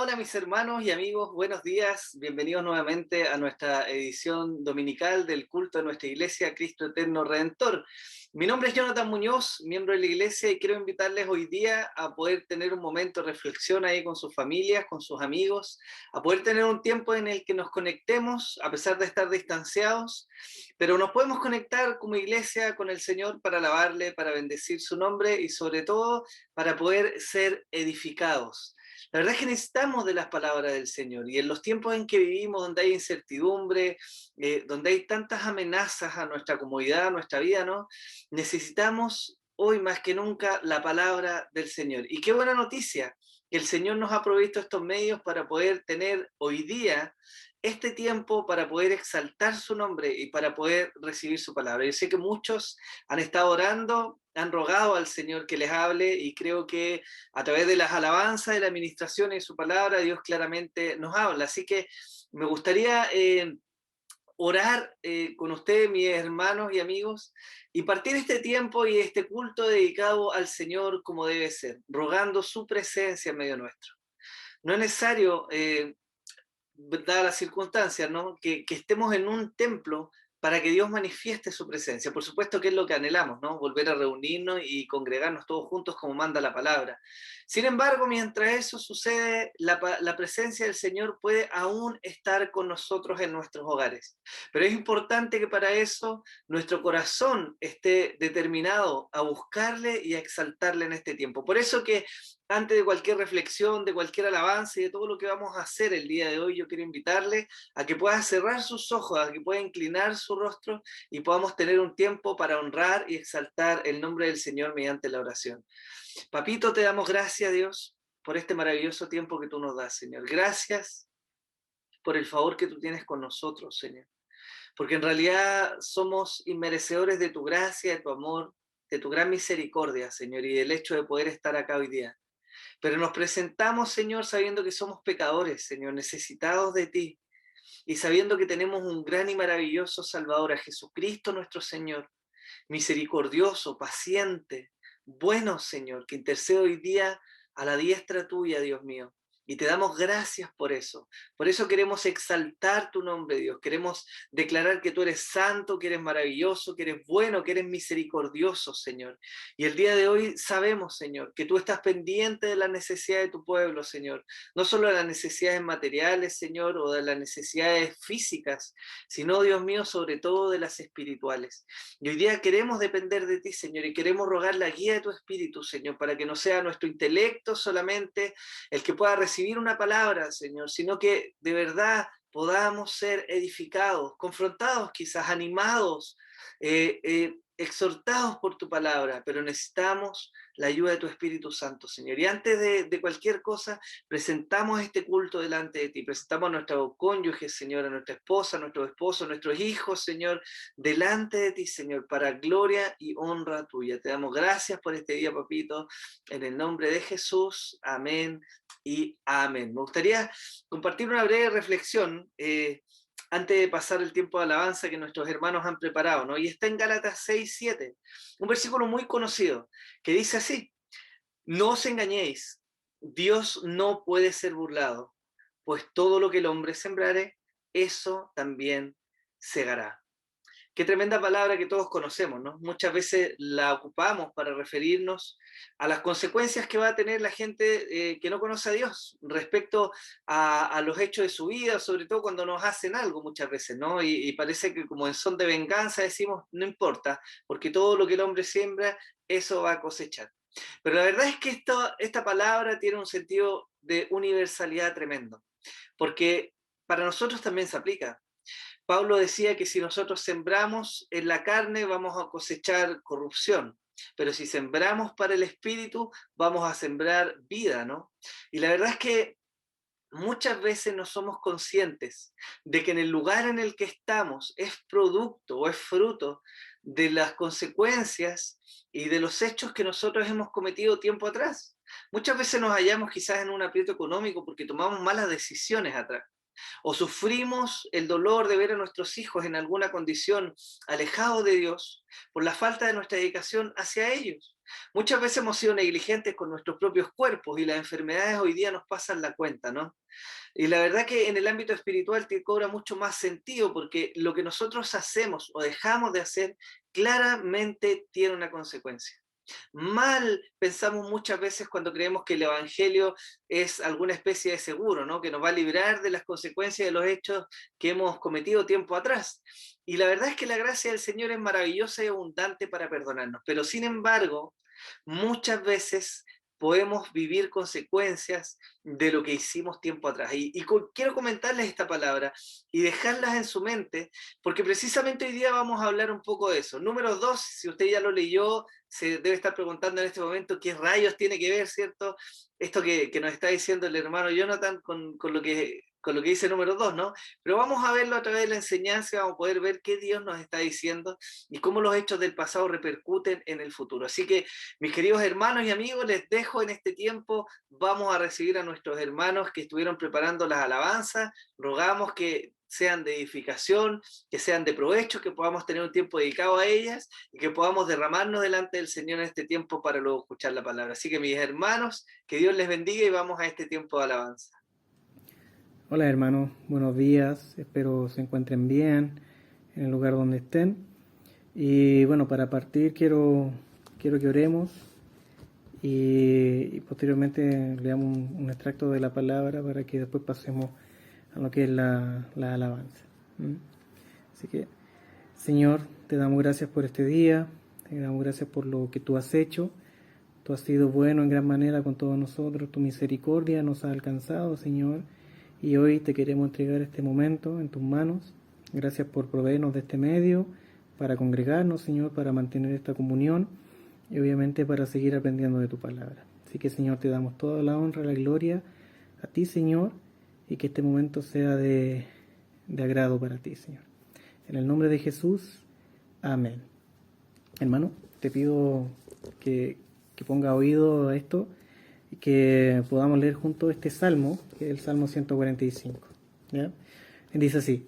Hola mis hermanos y amigos, buenos días, bienvenidos nuevamente a nuestra edición dominical del culto de nuestra iglesia Cristo Eterno Redentor. Mi nombre es Jonathan Muñoz, miembro de la iglesia, y quiero invitarles hoy día a poder tener un momento de reflexión ahí con sus familias, con sus amigos, a poder tener un tiempo en el que nos conectemos a pesar de estar distanciados, pero nos podemos conectar como iglesia con el Señor para alabarle, para bendecir su nombre y sobre todo para poder ser edificados. La verdad es que necesitamos de las palabras del Señor, y en los tiempos en que vivimos, donde hay incertidumbre, donde hay tantas amenazas a nuestra comodidad, a nuestra vida, ¿no? Necesitamos hoy más que nunca la palabra del Señor. Y qué buena noticia que el Señor nos ha provisto estos medios para poder tener hoy día este tiempo para poder exaltar su nombre y para poder recibir su palabra. Yo sé que muchos han estado orando, han rogado al Señor que les hable, y creo que a través de las alabanzas, de la administración y de su palabra, Dios claramente nos habla. Así que me gustaría orar con ustedes, mis hermanos y amigos, y partir este tiempo y este culto dedicado al Señor como debe ser, rogando su presencia en medio nuestro. No es necesario, dadas las circunstancias, ¿no? Que estemos en un templo para que Dios manifieste su presencia. Por supuesto que es lo que anhelamos, ¿no? Volver a reunirnos y congregarnos todos juntos como manda la palabra. Sin embargo, mientras eso sucede, la presencia del Señor puede aún estar con nosotros en nuestros hogares. Pero es importante que para eso nuestro corazón esté determinado a buscarle y a exaltarle en este tiempo. Por eso que antes de cualquier reflexión, de cualquier alabanza y de todo lo que vamos a hacer el día de hoy, yo quiero invitarle a que pueda cerrar sus ojos, a que pueda inclinar su rostro y podamos tener un tiempo para honrar y exaltar el nombre del Señor mediante la oración. Papito, te damos gracias, Dios, por este maravilloso tiempo que tú nos das, Señor. Gracias por el favor que tú tienes con nosotros, Señor. Porque en realidad somos inmerecedores de tu gracia, de tu amor, de tu gran misericordia, Señor, y del hecho de poder estar acá hoy día. Pero nos presentamos, Señor, sabiendo que somos pecadores, Señor, necesitados de ti, y sabiendo que tenemos un gran y maravilloso Salvador, a Jesucristo nuestro Señor, misericordioso, paciente, bueno, Señor, que intercede hoy día a la diestra tuya, Dios mío. Y te damos gracias por eso. Por eso queremos exaltar tu nombre, Dios. Queremos declarar que tú eres santo, que eres maravilloso, que eres bueno, que eres misericordioso, Señor. Y el día de hoy sabemos, Señor, que tú estás pendiente de la necesidad de tu pueblo, Señor. No solo de las necesidades materiales, Señor, o de las necesidades físicas, sino, Dios mío, sobre todo de las espirituales. Y hoy día queremos depender de ti, Señor, y queremos rogar la guía de tu Espíritu, Señor, para que no sea nuestro intelecto solamente el que pueda recibir una palabra, Señor, sino que de verdad podamos ser edificados, confrontados quizás, animados, exhortados por tu palabra, pero necesitamos la ayuda de tu Espíritu Santo, Señor. Y antes de cualquier cosa, presentamos este culto delante de ti, presentamos a nuestro cónyuge, Señor, a nuestra esposa, a nuestro esposo, a nuestros hijos, Señor, delante de ti, Señor, para gloria y honra tuya. Te damos gracias por este día, papito, en el nombre de Jesús. Amén y amén. Me gustaría compartir una breve reflexión antes de pasar el tiempo de alabanza que nuestros hermanos han preparado, ¿no? Y está en Gálatas 6:7, un versículo muy conocido, que dice así: no os engañéis, Dios no puede ser burlado, pues todo lo que el hombre sembrare, eso también segará. Qué tremenda palabra que todos conocemos, ¿no? Muchas veces la ocupamos para referirnos a las consecuencias que va a tener la gente que no conoce a Dios respecto a los hechos de su vida, sobre todo cuando nos hacen algo muchas veces, ¿no? Y parece que como en son de venganza decimos, no importa, porque todo lo que el hombre siembra, eso va a cosechar. Pero la verdad es que esta palabra tiene un sentido de universalidad tremendo, porque para nosotros también se aplica. Pablo decía que si nosotros sembramos en la carne vamos a cosechar corrupción, pero si sembramos para el espíritu vamos a sembrar vida, ¿no? Y la verdad es que muchas veces no somos conscientes de que en el lugar en el que estamos es producto o es fruto de las consecuencias y de los hechos que nosotros hemos cometido tiempo atrás. Muchas veces nos hallamos quizás en un aprieto económico porque tomamos malas decisiones atrás. o sufrimos el dolor de ver a nuestros hijos en alguna condición alejados de Dios por la falta de nuestra dedicación hacia ellos. Muchas veces hemos sido negligentes con nuestros propios cuerpos y las enfermedades hoy día nos pasan la cuenta, ¿no? Y la verdad que en el ámbito espiritual te cobra mucho más sentido porque lo que nosotros hacemos o dejamos de hacer claramente tiene una consecuencia. Mal pensamos muchas veces cuando creemos que el Evangelio es alguna especie de seguro, ¿no? Que nos va a librar de las consecuencias de los hechos que hemos cometido tiempo atrás. Y la verdad es que la gracia del Señor es maravillosa y abundante para perdonarnos, pero sin embargo, muchas veces podemos vivir consecuencias de lo que hicimos tiempo atrás. Quiero comentarles esta palabra y dejarlas en su mente, porque precisamente hoy día vamos a hablar un poco de eso. Número 2, si usted ya lo leyó, se debe estar preguntando en este momento qué rayos tiene que ver, ¿cierto? Esto que nos está diciendo el hermano Jonathan con lo que dice número 2, ¿no? Pero vamos a verlo a través de la enseñanza, vamos a poder ver qué Dios nos está diciendo y cómo los hechos del pasado repercuten en el futuro. Así que, mis queridos hermanos y amigos, les dejo en este tiempo, vamos a recibir a nuestros hermanos que estuvieron preparando las alabanzas, rogamos que sean de edificación, que sean de provecho, que podamos tener un tiempo dedicado a ellas y que podamos derramarnos delante del Señor en este tiempo para luego escuchar la palabra. Así que mis hermanos, que Dios les bendiga y vamos a este tiempo de alabanza. Hola hermanos, buenos días, espero se encuentren bien en el lugar donde estén. Y bueno, para partir quiero que oremos y posteriormente leamos un extracto de la palabra para que después pasemos a lo que es la alabanza. Así que, Señor, te damos gracias por este día, te damos gracias por lo que tú has hecho. Tú has sido bueno en gran manera con todos nosotros, tu misericordia nos ha alcanzado, Señor, y hoy te queremos entregar este momento en tus manos. Gracias por proveernos de este medio para congregarnos, Señor, para mantener esta comunión y obviamente para seguir aprendiendo de tu palabra. Así que, Señor, te damos toda la honra, la gloria a ti, Señor, y que este momento sea de agrado para ti, Señor. En el nombre de Jesús, amén. Hermano, te pido que ponga oído a esto y que podamos leer juntos este salmo, que es el Salmo 145. ¿Ya? Dice así: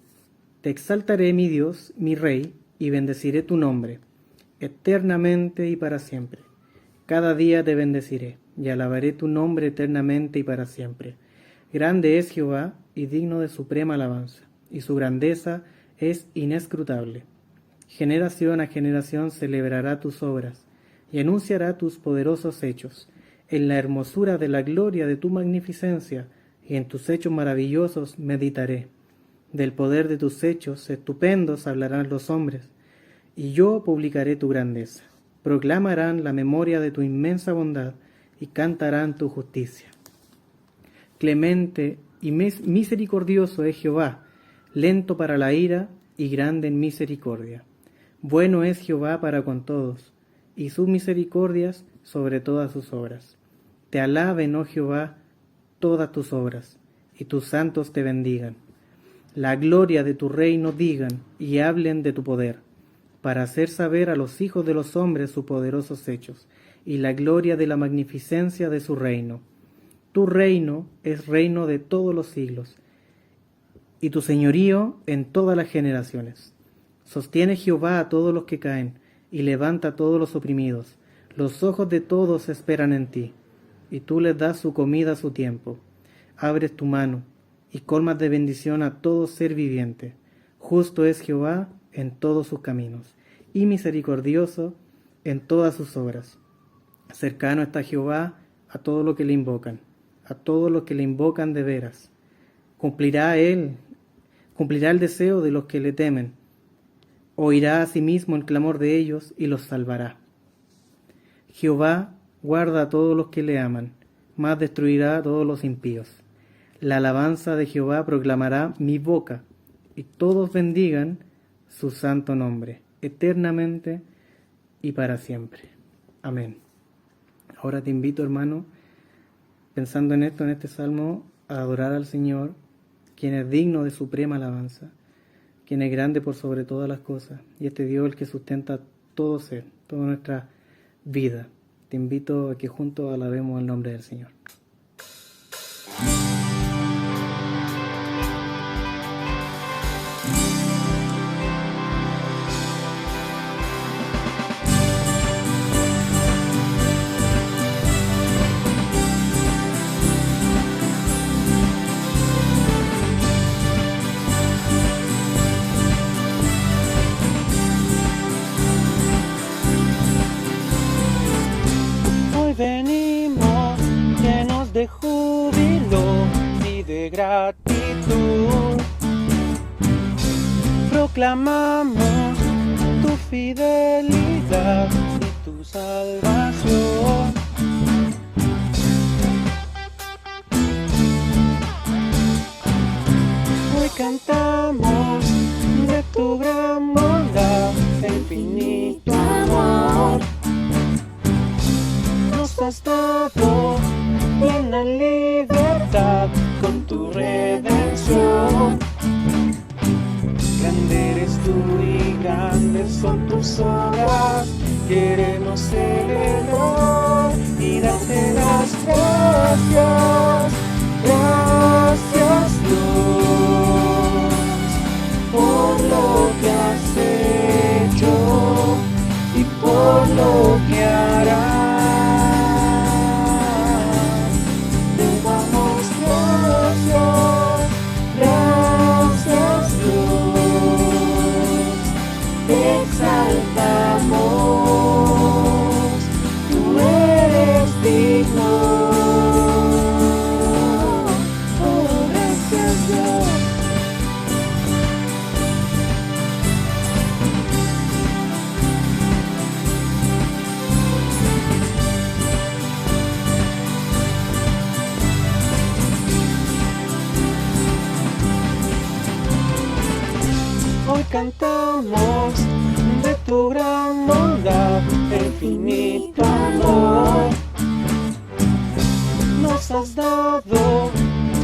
Te exaltaré, mi Dios, mi Rey, y bendeciré tu nombre, eternamente y para siempre. Cada día te bendeciré, y alabaré tu nombre eternamente y para siempre. Grande es Jehová, y digno de suprema alabanza, y su grandeza es inescrutable. Generación a generación celebrará tus obras, y anunciará tus poderosos hechos. En la hermosura de la gloria de tu magnificencia, y en tus hechos maravillosos meditaré. Del poder de tus hechos estupendos hablarán los hombres, y yo publicaré tu grandeza. Proclamarán la memoria de tu inmensa bondad, y cantarán tu justicia. Clemente y misericordioso es Jehová, lento para la ira y grande en misericordia. Bueno es Jehová para con todos, y sus misericordias sobre todas sus obras. Te alaben, oh Jehová, todas tus obras, y tus santos te bendigan. La gloria de tu reino digan, y hablen de tu poder, para hacer saber a los hijos de los hombres sus poderosos hechos, y la gloria de la magnificencia de su reino. Tu reino es reino de todos los siglos, y tu señorío en todas las generaciones. Sostiene Jehová a todos los que caen, y levanta a todos los oprimidos. Los ojos de todos esperan en ti, y tú les das su comida a su tiempo. Abres tu mano, y colmas de bendición a todo ser viviente. Justo es Jehová en todos sus caminos, y misericordioso en todas sus obras. Cercano está Jehová a todos los que le invocan, a todos los que le invocan de veras. Cumplirá el deseo de los que le temen. Oirá a sí mismo el clamor de ellos y los salvará. Jehová guarda a todos los que le aman, mas destruirá a todos los impíos. La alabanza de Jehová proclamará mi boca, y todos bendigan su santo nombre, eternamente y para siempre. Amén. Ahora te invito, hermano, pensando en esto, en este salmo, a adorar al Señor, quien es digno de suprema alabanza, quien es grande por sobre todas las cosas, y este Dios el que sustenta todo ser, toda nuestra vida. Te invito a que juntos alabemos el nombre del Señor. de gratitud. Proclamamos tu fidelidad y tu salvación. Hoy cantamos de tu gran bondad, infinito amor. Nos has dado plena libertad con tu redención. Grande eres tú y grandes son tus obras. Queremos celebrar y darte las gracias. Gracias Dios por lo que has hecho y por lo que harás. Te damos gracias, gracias Dios. Te exaltamos, tú eres digno. Hoy cantamos de tu gran bondad, infinito amor. Nos has dado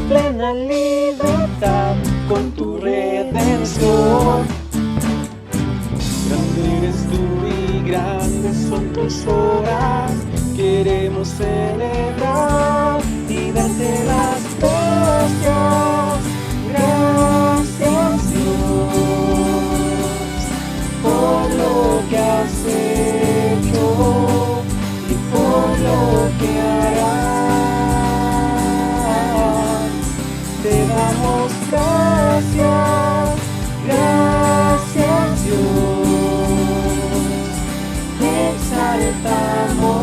plena libertad con tu redención. Grande eres tú y grandes son tus obras. Queremos celebrar y darte las gracias. Gracias Dios por lo que has hecho y por lo que harás. Te damos gracias, gracias Dios. Te exaltamos,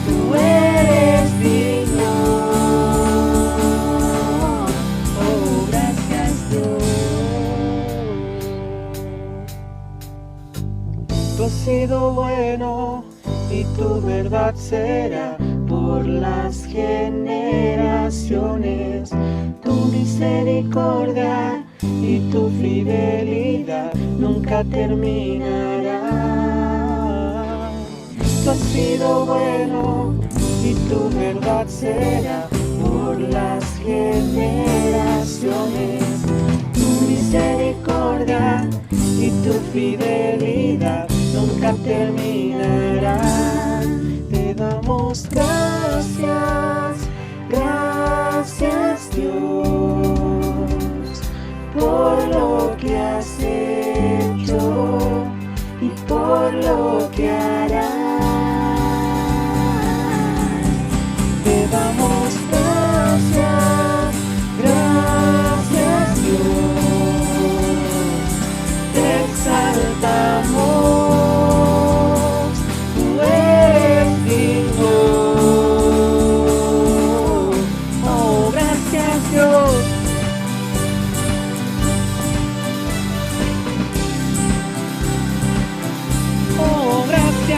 tú eres digno. Oh, gracias Dios. Tú has sido bueno y tu verdad será por las generaciones. Tu misericordia y tu fidelidad nunca terminará. Tú has sido bueno y tu verdad será por las generaciones. Tu misericordia y tu fidelidad nunca terminará. Te damos gracias, gracias Dios por lo que has hecho y por lo que harás. Te damos gracias, gracias Dios. Te exaltamos, tú eres digno. Oh, gracias Dios. Oh, gracias.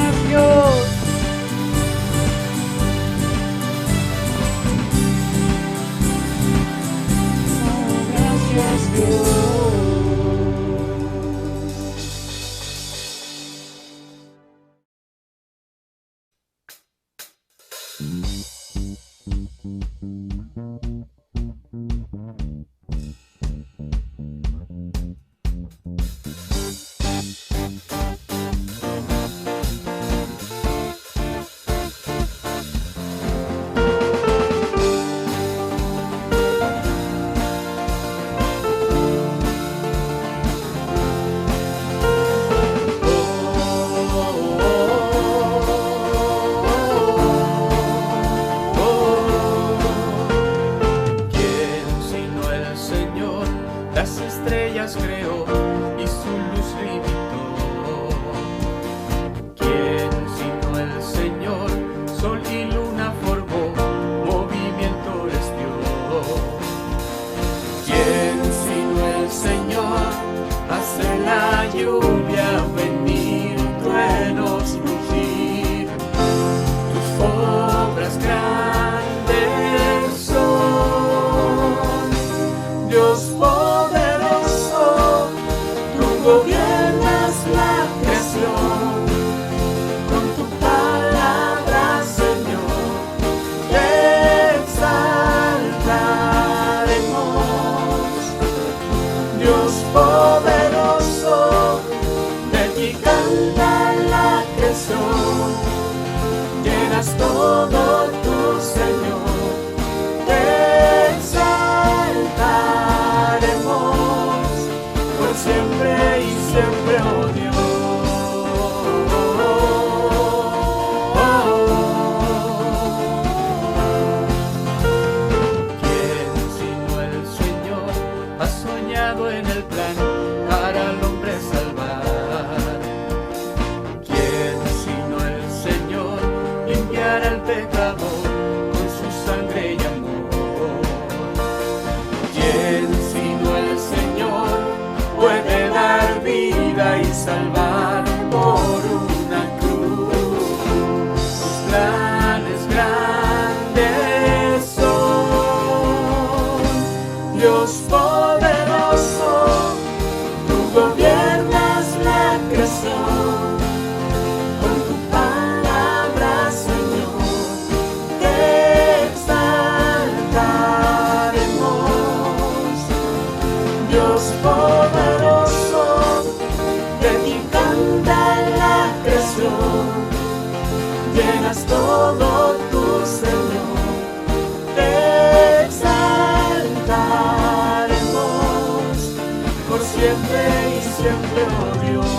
salvar por una cruz. Tus planes grandes son, Dios poderoso, tú gobiernas la creación. Con tu palabra, Señor, te exaltaremos. Dios poderoso, de ti canta la creación. Llenas todo tu Señor, te exaltaremos por siempre y siempre, oh Dios.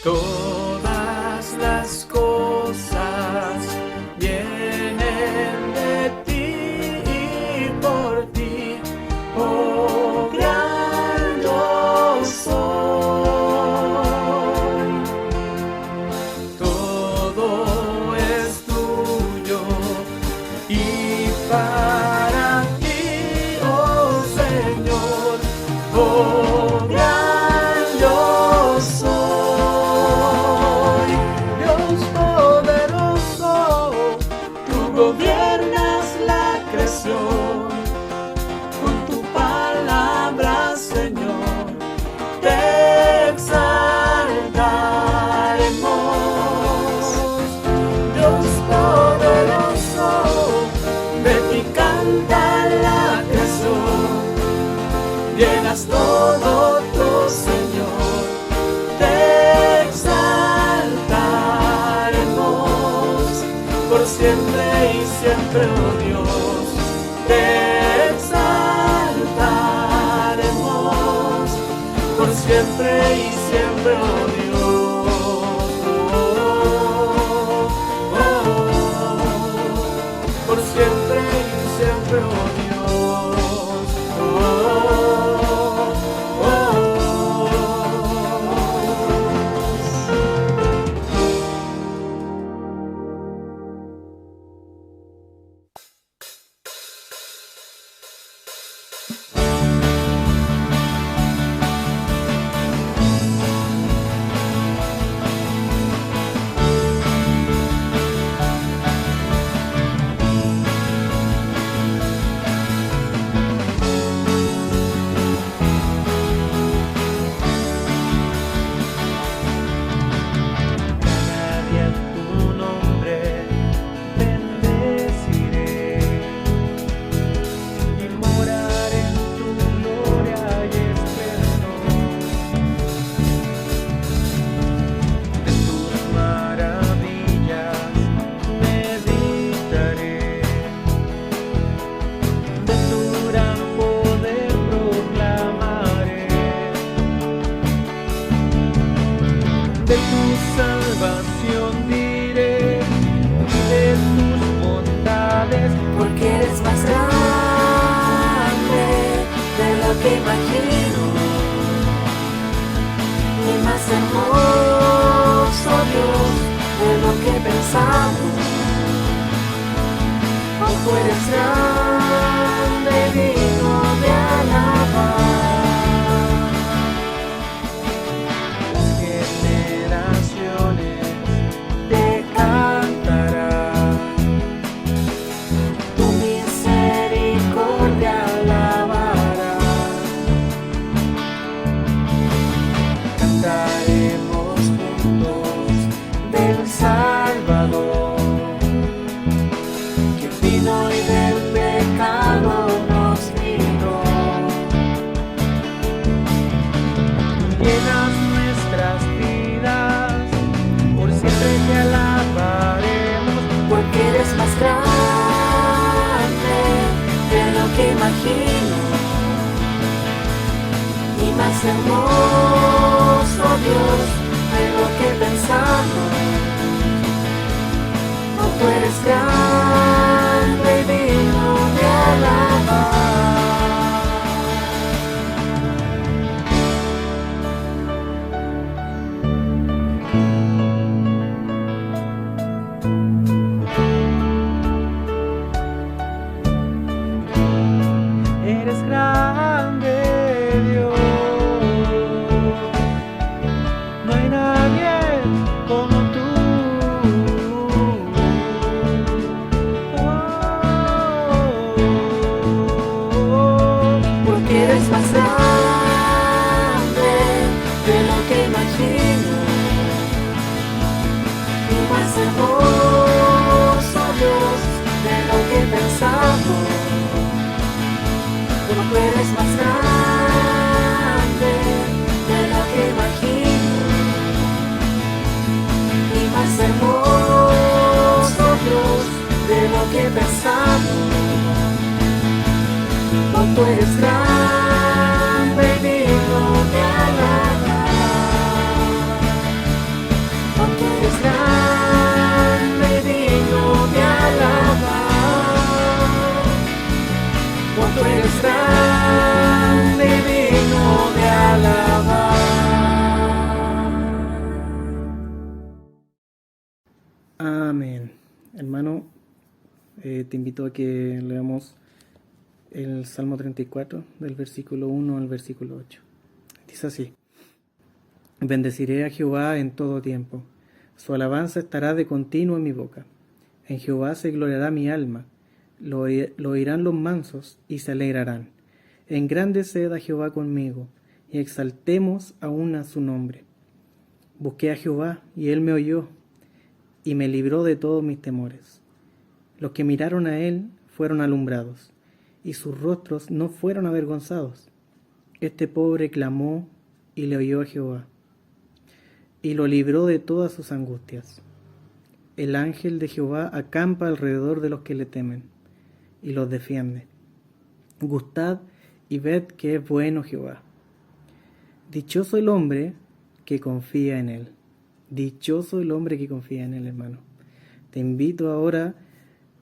Todas las cosas vienen de ti y por ti, oh gran yo soy. Todo es tuyo y para ti, oh Señor, oh gran yo soy. Dios poderoso, tú gobiernas la creación. Con tu palabra, Señor, te exaltaremos. Dios poderoso, de ti canta la creación. Llenas todo tu Señor, te exaltaremos por siempre y siempre, oh Dios. Te exaltaremos por siempre y siempre, oh Dios. Por siempre y siempre, oh Dios. De tu salvación diré, de tus bondades, porque eres más grande de lo que imagino y más hermoso, Dios, de lo que pensamos. Oh, tú eres grande y digno de alabar. las generaciones te cantarán. Tu misericordia alabará. Cantaremos juntos del Salvador, Que vino y del pecado nos libró. llenas nuestras vidas, por siempre te alabaremos. Porque eres más grande de lo que imagino y más hermoso, Dios, de lo que pensamos. Oh, tú eres grande y digno de alabar. grande Dios. No hay nadie como tú. Porque eres más grande de lo que imagino y más hermoso, Dios, de lo que pensamos. Porque eres más grande de lo que imagino y más hermoso, Dios, de lo que pensamos. Tú eres grande y digno de alabar. Tú eres grande y digno de alabar. Tú eres grande y digno de alabar. Amén. Hermano, te invito a que leamos el Salmo 34, del versículo 1 al versículo 8. Dice así: Bendeciré a Jehová en todo tiempo, su alabanza estará de continuo en mi boca. En Jehová se gloriará mi alma, lo oirán los mansos y se alegrarán. Engrandeced a Jehová conmigo, y exaltemos aún a su nombre. Busqué a Jehová, y él me oyó, y me libró de todos mis temores. Los que miraron a él fueron alumbrados, y sus rostros no fueron avergonzados. Este pobre clamó y le oyó a Jehová, y lo libró de todas sus angustias. El ángel de Jehová acampa alrededor de los que le temen, y los defiende. Gustad y ved que es bueno Jehová. Dichoso el hombre que confía en él. Dichoso el hombre que confía en él, hermano. Te invito ahora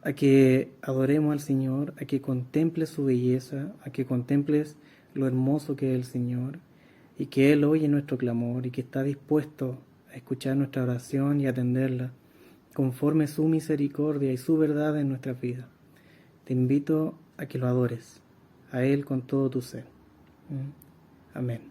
a que adoremos al Señor, a que contemples su belleza, a que contemples lo hermoso que es el Señor, y que Él oye nuestro clamor y que está dispuesto a escuchar nuestra oración y atenderla conforme su misericordia y su verdad en nuestra vida. Te invito a que lo adores, a Él con todo tu ser. Amén.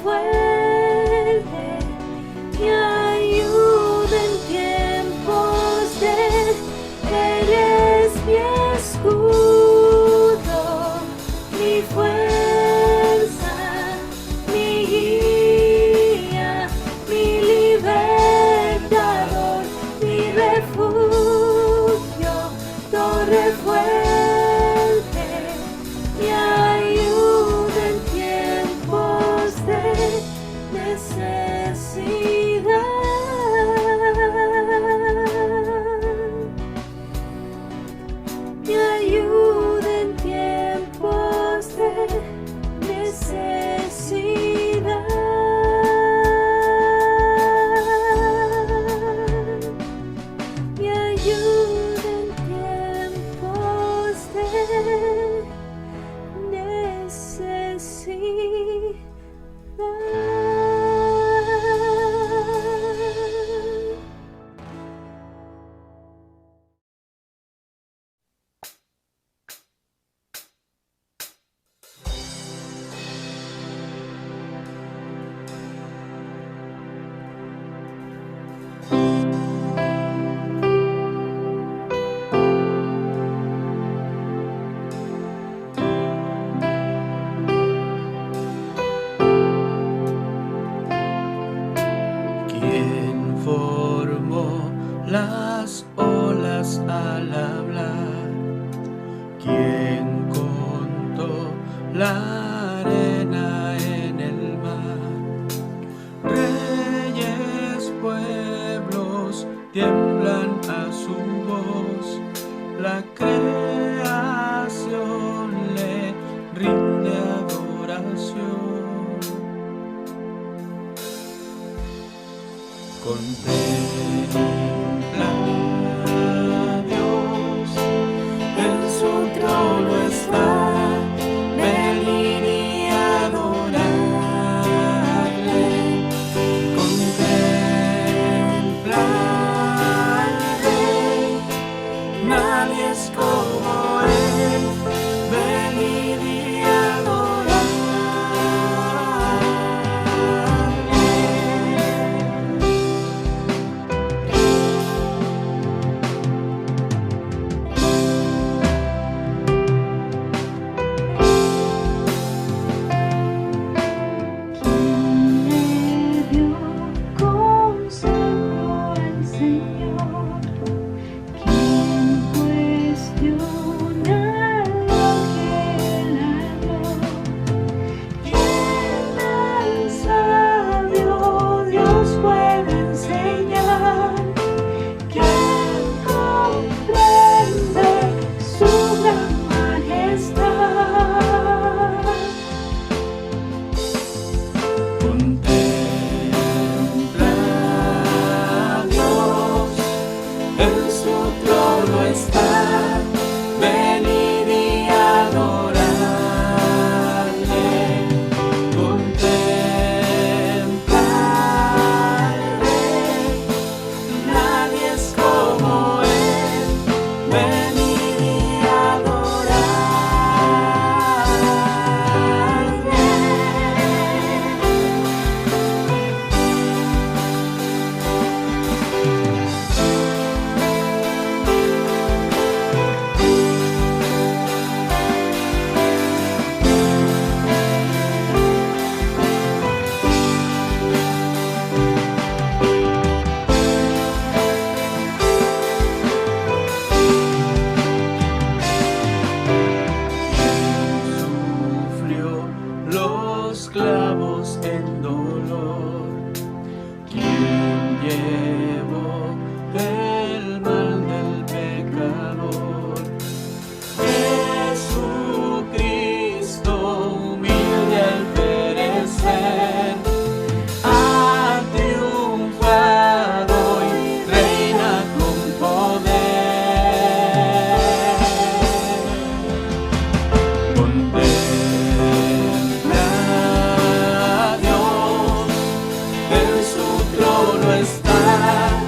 fuerte, mi ayuda en tiempos de eres mi escudo, mi fuerza, mi guía, mi libertador, mi refugio, torre fuerte, mi ayuda en tiempos de necesidad. Mi ayuda en tiempos de necesidad. Mi ayuda en tiempos de necesidad. ¿Quién formó las olas al hablar? ¿Quién contó la arena en el mar? Reyes, pueblos tiemblan a su voz, la creación le rinde adoración. Contempla a Dios, en su trono está, venid y adorarle. Contempla al Rey, nadie es como Él, venid y adorarle. trono está.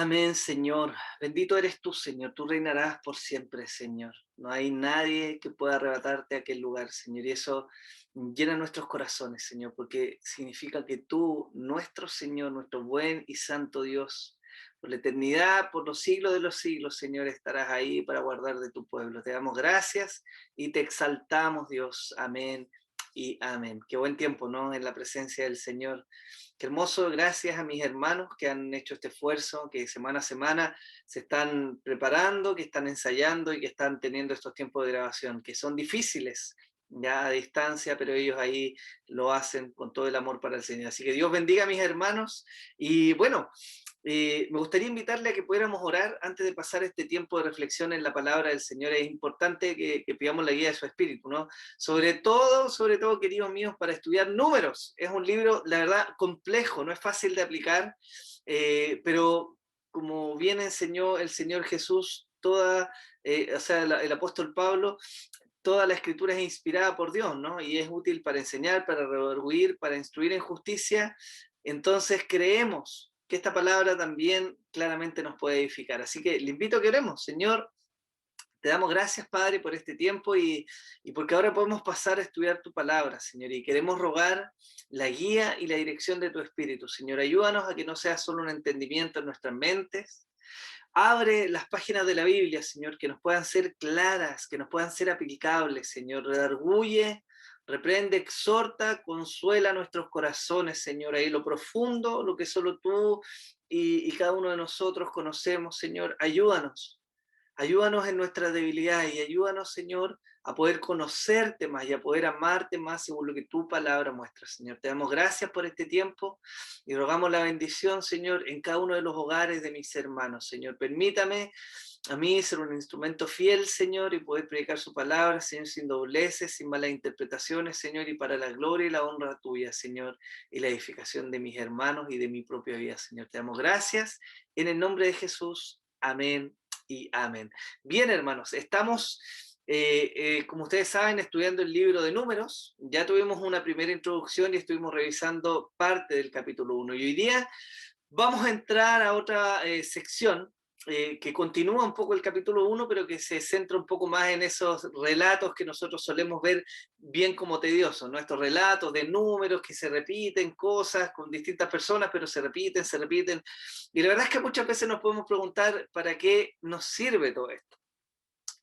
Amén, Señor. Bendito eres tú, Señor. Tú reinarás por siempre, Señor. No hay nadie que pueda arrebatarte a aquel lugar, Señor. Y eso llena nuestros corazones, Señor, porque significa que tú, nuestro Señor, nuestro buen y santo Dios, por la eternidad, por los siglos de los siglos, Señor, estarás ahí para guardar de tu pueblo. Te damos gracias y te exaltamos, Dios. Amén y amén. Qué buen tiempo, ¿no? En la presencia del Señor. Qué hermoso, gracias a mis hermanos que han hecho este esfuerzo, que semana a semana se están preparando, que están ensayando y que están teniendo estos tiempos de grabación, que son difíciles ya a distancia, pero ellos ahí lo hacen con todo el amor para el Señor. Así que Dios bendiga a mis hermanos y bueno, me gustaría invitarle a que pudiéramos orar antes de pasar este tiempo de reflexión en la palabra del Señor. Es importante que pidamos la guía de su espíritu, ¿no? Sobre todo, queridos míos, para estudiar números. Es un libro, la verdad, complejo, no es fácil de aplicar, pero como bien enseñó el Señor Jesús, el apóstol Pablo, toda la escritura es inspirada por Dios, ¿no? Y es útil para enseñar, para redarguir, para instruir en justicia. Entonces creemos que esta palabra también claramente nos puede edificar. Así que le invito a que oremos. Señor, te damos gracias, Padre, por este tiempo y porque ahora podemos pasar a estudiar tu palabra, Señor, y queremos rogar la guía y la dirección de tu Espíritu. Señor, ayúdanos a que no sea solo un entendimiento en nuestras mentes. Abre las páginas de la Biblia, Señor, que nos puedan ser claras, que nos puedan ser aplicables, Señor. Redarguye, reprende, exhorta, consuela nuestros corazones, Señor. Ahí lo profundo, lo que solo tú y cada uno de nosotros conocemos, Señor. Ayúdanos. Ayúdanos en nuestra debilidad y ayúdanos, Señor, a poder conocerte más y a poder amarte más según lo que tu palabra muestra, Señor. Te damos gracias por este tiempo y rogamos la bendición, Señor, en cada uno de los hogares de mis hermanos, Señor. Permítame a mí ser un instrumento fiel, Señor, y poder predicar su palabra, Señor, sin dobleces, sin malas interpretaciones, Señor, y para la gloria y la honra tuya, Señor, y la edificación de mis hermanos y de mi propia vida, Señor. Te damos gracias en el nombre de Jesús. Amén y amén. Bien, hermanos, estamos, como ustedes saben, estudiando el libro de Números. Ya tuvimos una primera introducción y estuvimos revisando parte del capítulo 1. Y hoy día vamos a entrar a otra sección que continúa un poco el capítulo 1, pero que se centra un poco más en esos relatos que nosotros solemos ver bien como tediosos, ¿no? Estos relatos de números que se repiten, cosas con distintas personas, pero se repiten, se repiten. Y la verdad es que muchas veces nos podemos preguntar para qué nos sirve todo esto.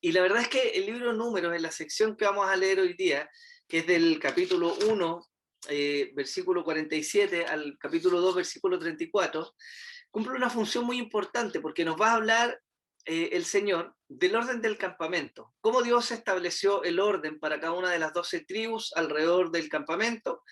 Y la verdad es que el libro de Números, en la sección que vamos a leer hoy día, que es del capítulo 1, versículo 47, al capítulo 2, versículo 34, cumple una función muy importante porque nos va a hablar el Señor del orden del campamento, cómo Dios estableció el orden para cada una de las 12 tribus alrededor del campamento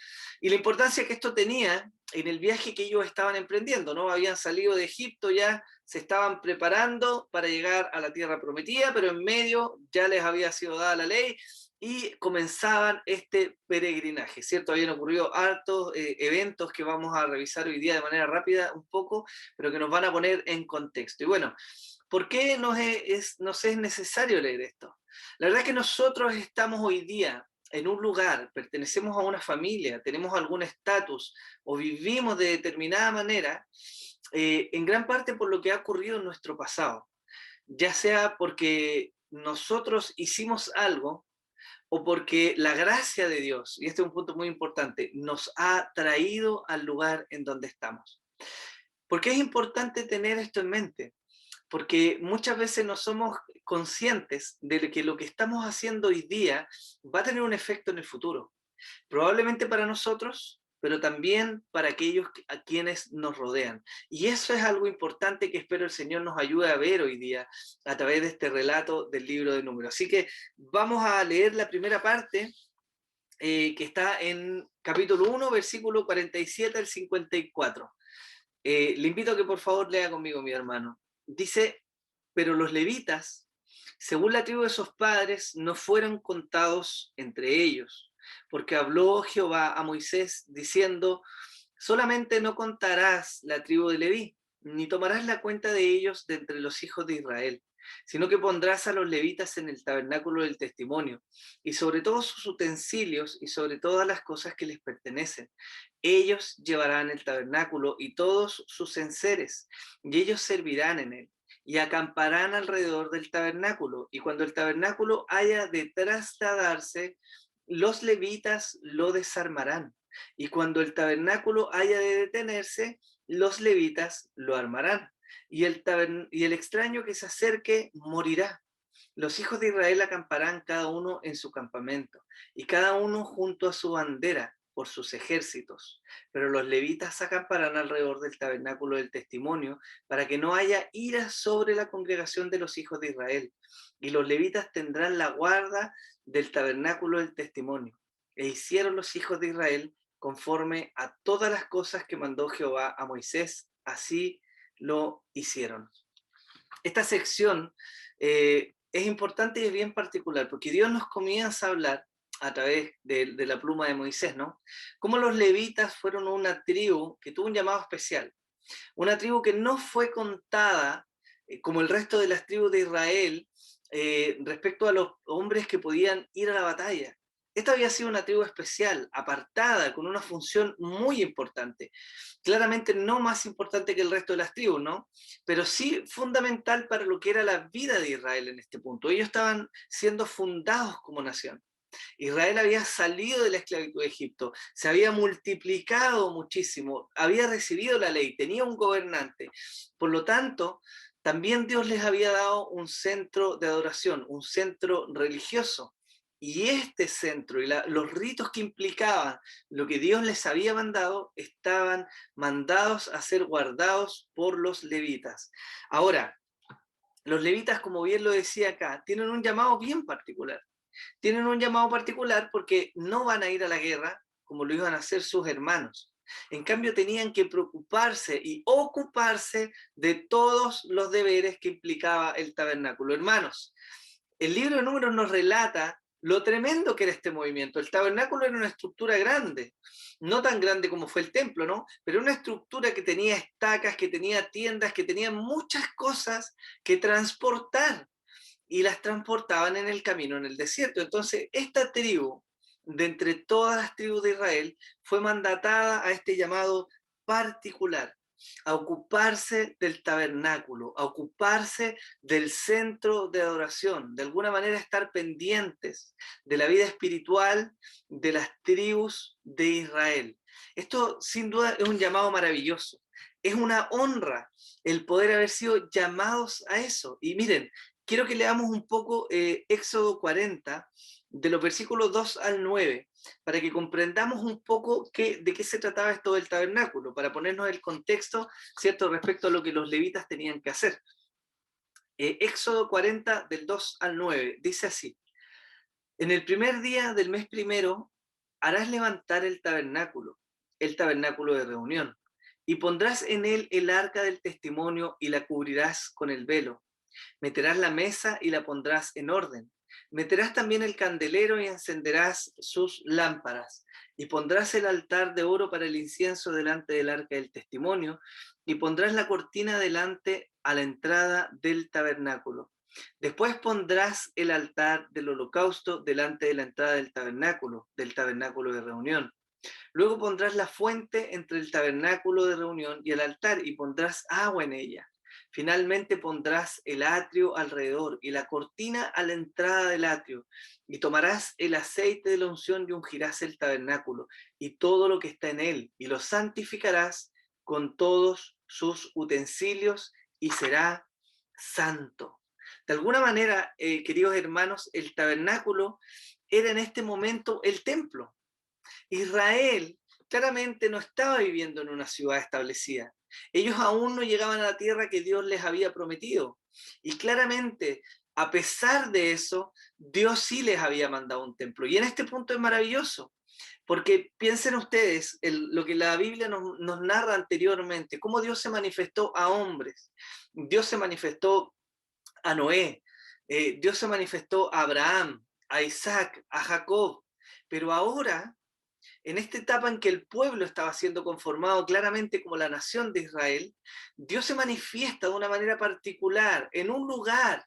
y la importancia que esto tenía en el viaje que ellos estaban emprendiendo, ¿no? Habían salido de Egipto, ya se estaban preparando para llegar a la tierra prometida, pero en medio ya les había sido dada la ley y comenzaban este peregrinaje, ¿cierto? Habían ocurrido hartos eventos que vamos a revisar hoy día de manera rápida un poco, pero que nos van a poner en contexto. Y bueno, ¿por qué nos es necesario leer esto? La verdad es que nosotros estamos hoy día en un lugar, pertenecemos a una familia, tenemos algún estatus o vivimos de determinada manera, en gran parte por lo que ha ocurrido en nuestro pasado, ya sea porque nosotros hicimos algo o porque la gracia de Dios, y este es un punto muy importante, nos ha traído al lugar en donde estamos. ¿Por qué es importante tener esto en mente? Porque muchas veces no somos conscientes de que lo que estamos haciendo hoy día va a tener un efecto en el futuro. Probablemente para nosotros, pero también para aquellos a quienes nos rodean. Y eso es algo importante que espero el Señor nos ayude a ver hoy día a través de este relato del libro de Números. Así que vamos a leer la primera parte que está en capítulo 1, versículo 47 al 54. Le invito a que por favor lea conmigo, mi hermano. Dice, pero los levitas, según la tribu de sus padres, no fueron contados entre ellos, porque habló Jehová a Moisés diciendo, solamente no contarás la tribu de Leví, ni tomarás la cuenta de ellos de entre los hijos de Israel, sino que pondrás a los levitas en el tabernáculo del testimonio, y sobre todos sus utensilios y sobre todas las cosas que les pertenecen. Ellos llevarán el tabernáculo y todos sus enseres, y ellos servirán en él, y acamparán alrededor del tabernáculo, y cuando el tabernáculo haya de trasladarse, los levitas lo desarmarán, y cuando el tabernáculo haya de detenerse, los levitas lo armarán, y el extraño que se acerque morirá. Los hijos de Israel acamparán cada uno en su campamento, y cada uno junto a su bandera por sus ejércitos. Pero los levitas acamparán alrededor del tabernáculo del testimonio, para que no haya ira sobre la congregación de los hijos de Israel. Y los levitas tendrán la guarda del tabernáculo del testimonio. E hicieron los hijos de Israel conforme a todas las cosas que mandó Jehová a Moisés, así lo hicieron. Esta sección es importante y es bien particular, porque Dios nos comienza a hablar a través de la pluma de Moisés, ¿no? Cómo los levitas fueron una tribu que tuvo un llamado especial, una tribu que no fue contada como el resto de las tribus de Israel respecto a los hombres que podían ir a la batalla. Esta había sido una tribu especial, apartada, con una función muy importante. Claramente no más importante que el resto de las tribus, ¿no? Pero sí fundamental para lo que era la vida de Israel en este punto. Ellos estaban siendo fundados como nación. Israel había salido de la esclavitud de Egipto, se había multiplicado muchísimo, había recibido la ley, tenía un gobernante. Por lo tanto, también Dios les había dado un centro de adoración, un centro religioso. Y este centro y los ritos que implicaban lo que Dios les había mandado estaban mandados a ser guardados por los levitas. Ahora, los levitas, como bien lo decía acá, tienen un llamado bien particular. Tienen un llamado particular porque no van a ir a la guerra como lo iban a hacer sus hermanos. En cambio, tenían que preocuparse y ocuparse de todos los deberes que implicaba el tabernáculo. Hermanos, el libro de Números nos relata lo tremendo que era este movimiento. El tabernáculo era una estructura grande, no tan grande como fue el templo, ¿no? Pero una estructura que tenía estacas, que tenía tiendas, que tenía muchas cosas que transportar, y las transportaban en el camino, en el desierto. Entonces, esta tribu, de entre todas las tribus de Israel, fue mandatada a este llamado particular, a ocuparse del tabernáculo, a ocuparse del centro de adoración, de alguna manera estar pendientes de la vida espiritual de las tribus de Israel. Esto sin duda es un llamado maravilloso, es una honra el poder haber sido llamados a eso. Y miren, quiero que leamos un poco Éxodo 40, de los versículos 2 al 9, para que comprendamos un poco de qué se trataba esto del tabernáculo, para ponernos el contexto, ¿cierto?, respecto a lo que los levitas tenían que hacer. Éxodo 40, del 2 al 9, dice así: en el primer día del mes primero harás levantar el tabernáculo de reunión, y pondrás en él el arca del testimonio y la cubrirás con el velo. Meterás la mesa y la pondrás en orden. Meterás también el candelero y encenderás sus lámparas. Y pondrás el altar de oro para el incienso delante del arca del testimonio. Y pondrás la cortina delante a la entrada del tabernáculo. Después pondrás el altar del holocausto delante de la entrada del tabernáculo de reunión. Luego pondrás la fuente entre el tabernáculo de reunión y el altar y pondrás agua en ella. Finalmente pondrás el atrio alrededor y la cortina a la entrada del atrio, y tomarás el aceite de la unción y ungirás el tabernáculo y todo lo que está en él, y lo santificarás con todos sus utensilios, y será santo. De alguna manera, queridos hermanos, el tabernáculo era en este momento el templo. Israel claramente no estaba viviendo en una ciudad establecida. Ellos aún no llegaban a la tierra que Dios les había prometido. Y claramente, a pesar de eso, Dios sí les había mandado un templo. Y en este punto es maravilloso, porque piensen ustedes lo que la Biblia nos narra anteriormente, cómo Dios se manifestó a hombres. Dios se manifestó a Noé, Dios se manifestó a Abraham, a Isaac, a Jacob. Pero ahora, en esta etapa en que el pueblo estaba siendo conformado claramente como la nación de Israel, Dios se manifiesta de una manera particular, en un lugar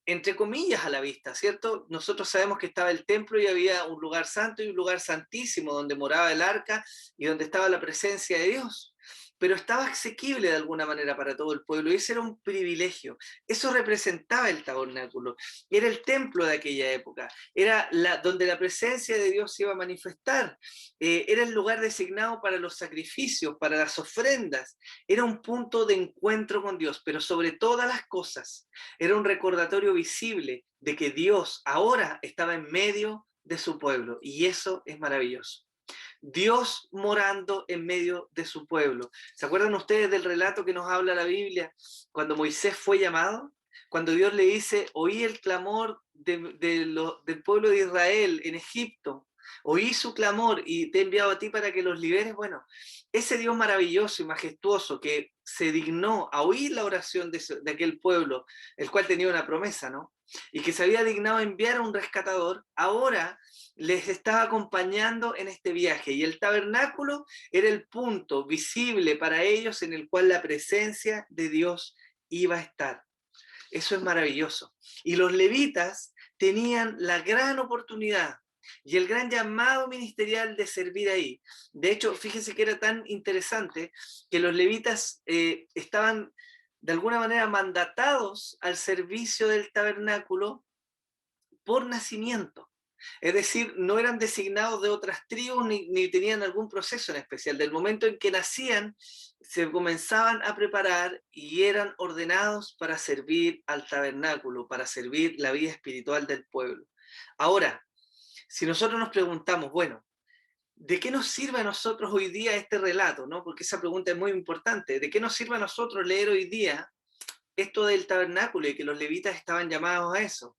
entre comillas, a la vista, ¿cierto? Nosotros sabemos que estaba el templo y había un lugar santo y un lugar santísimo donde moraba el arca y donde estaba la presencia de Dios. Pero estaba asequible de alguna manera para todo el pueblo y ese era un privilegio. Eso representaba el tabernáculo. Era el templo de aquella época. Era donde la presencia de Dios se iba a manifestar. Era el lugar designado para los sacrificios, para las ofrendas. Era un punto de encuentro con Dios, pero sobre todas las cosas, era un recordatorio visible de que Dios ahora estaba en medio de su pueblo. Y eso es maravilloso. Dios morando en medio de su pueblo. ¿Se acuerdan ustedes del relato que nos habla la Biblia cuando Moisés fue llamado? Cuando Dios le dice, oí el clamor del pueblo de Israel en Egipto, oí su clamor y te he enviado a ti para que los liberes. Bueno, ese Dios maravilloso y majestuoso que se dignó a oír la oración de aquel pueblo, el cual tenía una promesa, ¿no? Y que se había dignado a enviar a un rescatador, ahora les estaba acompañando en este viaje y el tabernáculo era el punto visible para ellos en el cual la presencia de Dios iba a estar. Eso es maravilloso. Y los levitas tenían la gran oportunidad y el gran llamado ministerial de servir ahí. De hecho, fíjense que era tan interesante que los levitas estaban de alguna manera mandatados al servicio del tabernáculo por nacimiento. Es decir, no eran designados de otras tribus ni tenían algún proceso en especial. Del momento en que nacían, se comenzaban a preparar y eran ordenados para servir al tabernáculo, para servir la vida espiritual del pueblo. Ahora, si nosotros nos preguntamos, bueno, ¿de qué nos sirve a nosotros hoy día este relato? ¿No? Porque esa pregunta es muy importante. ¿De qué nos sirve a nosotros leer hoy día esto del tabernáculo y que los levitas estaban llamados a eso?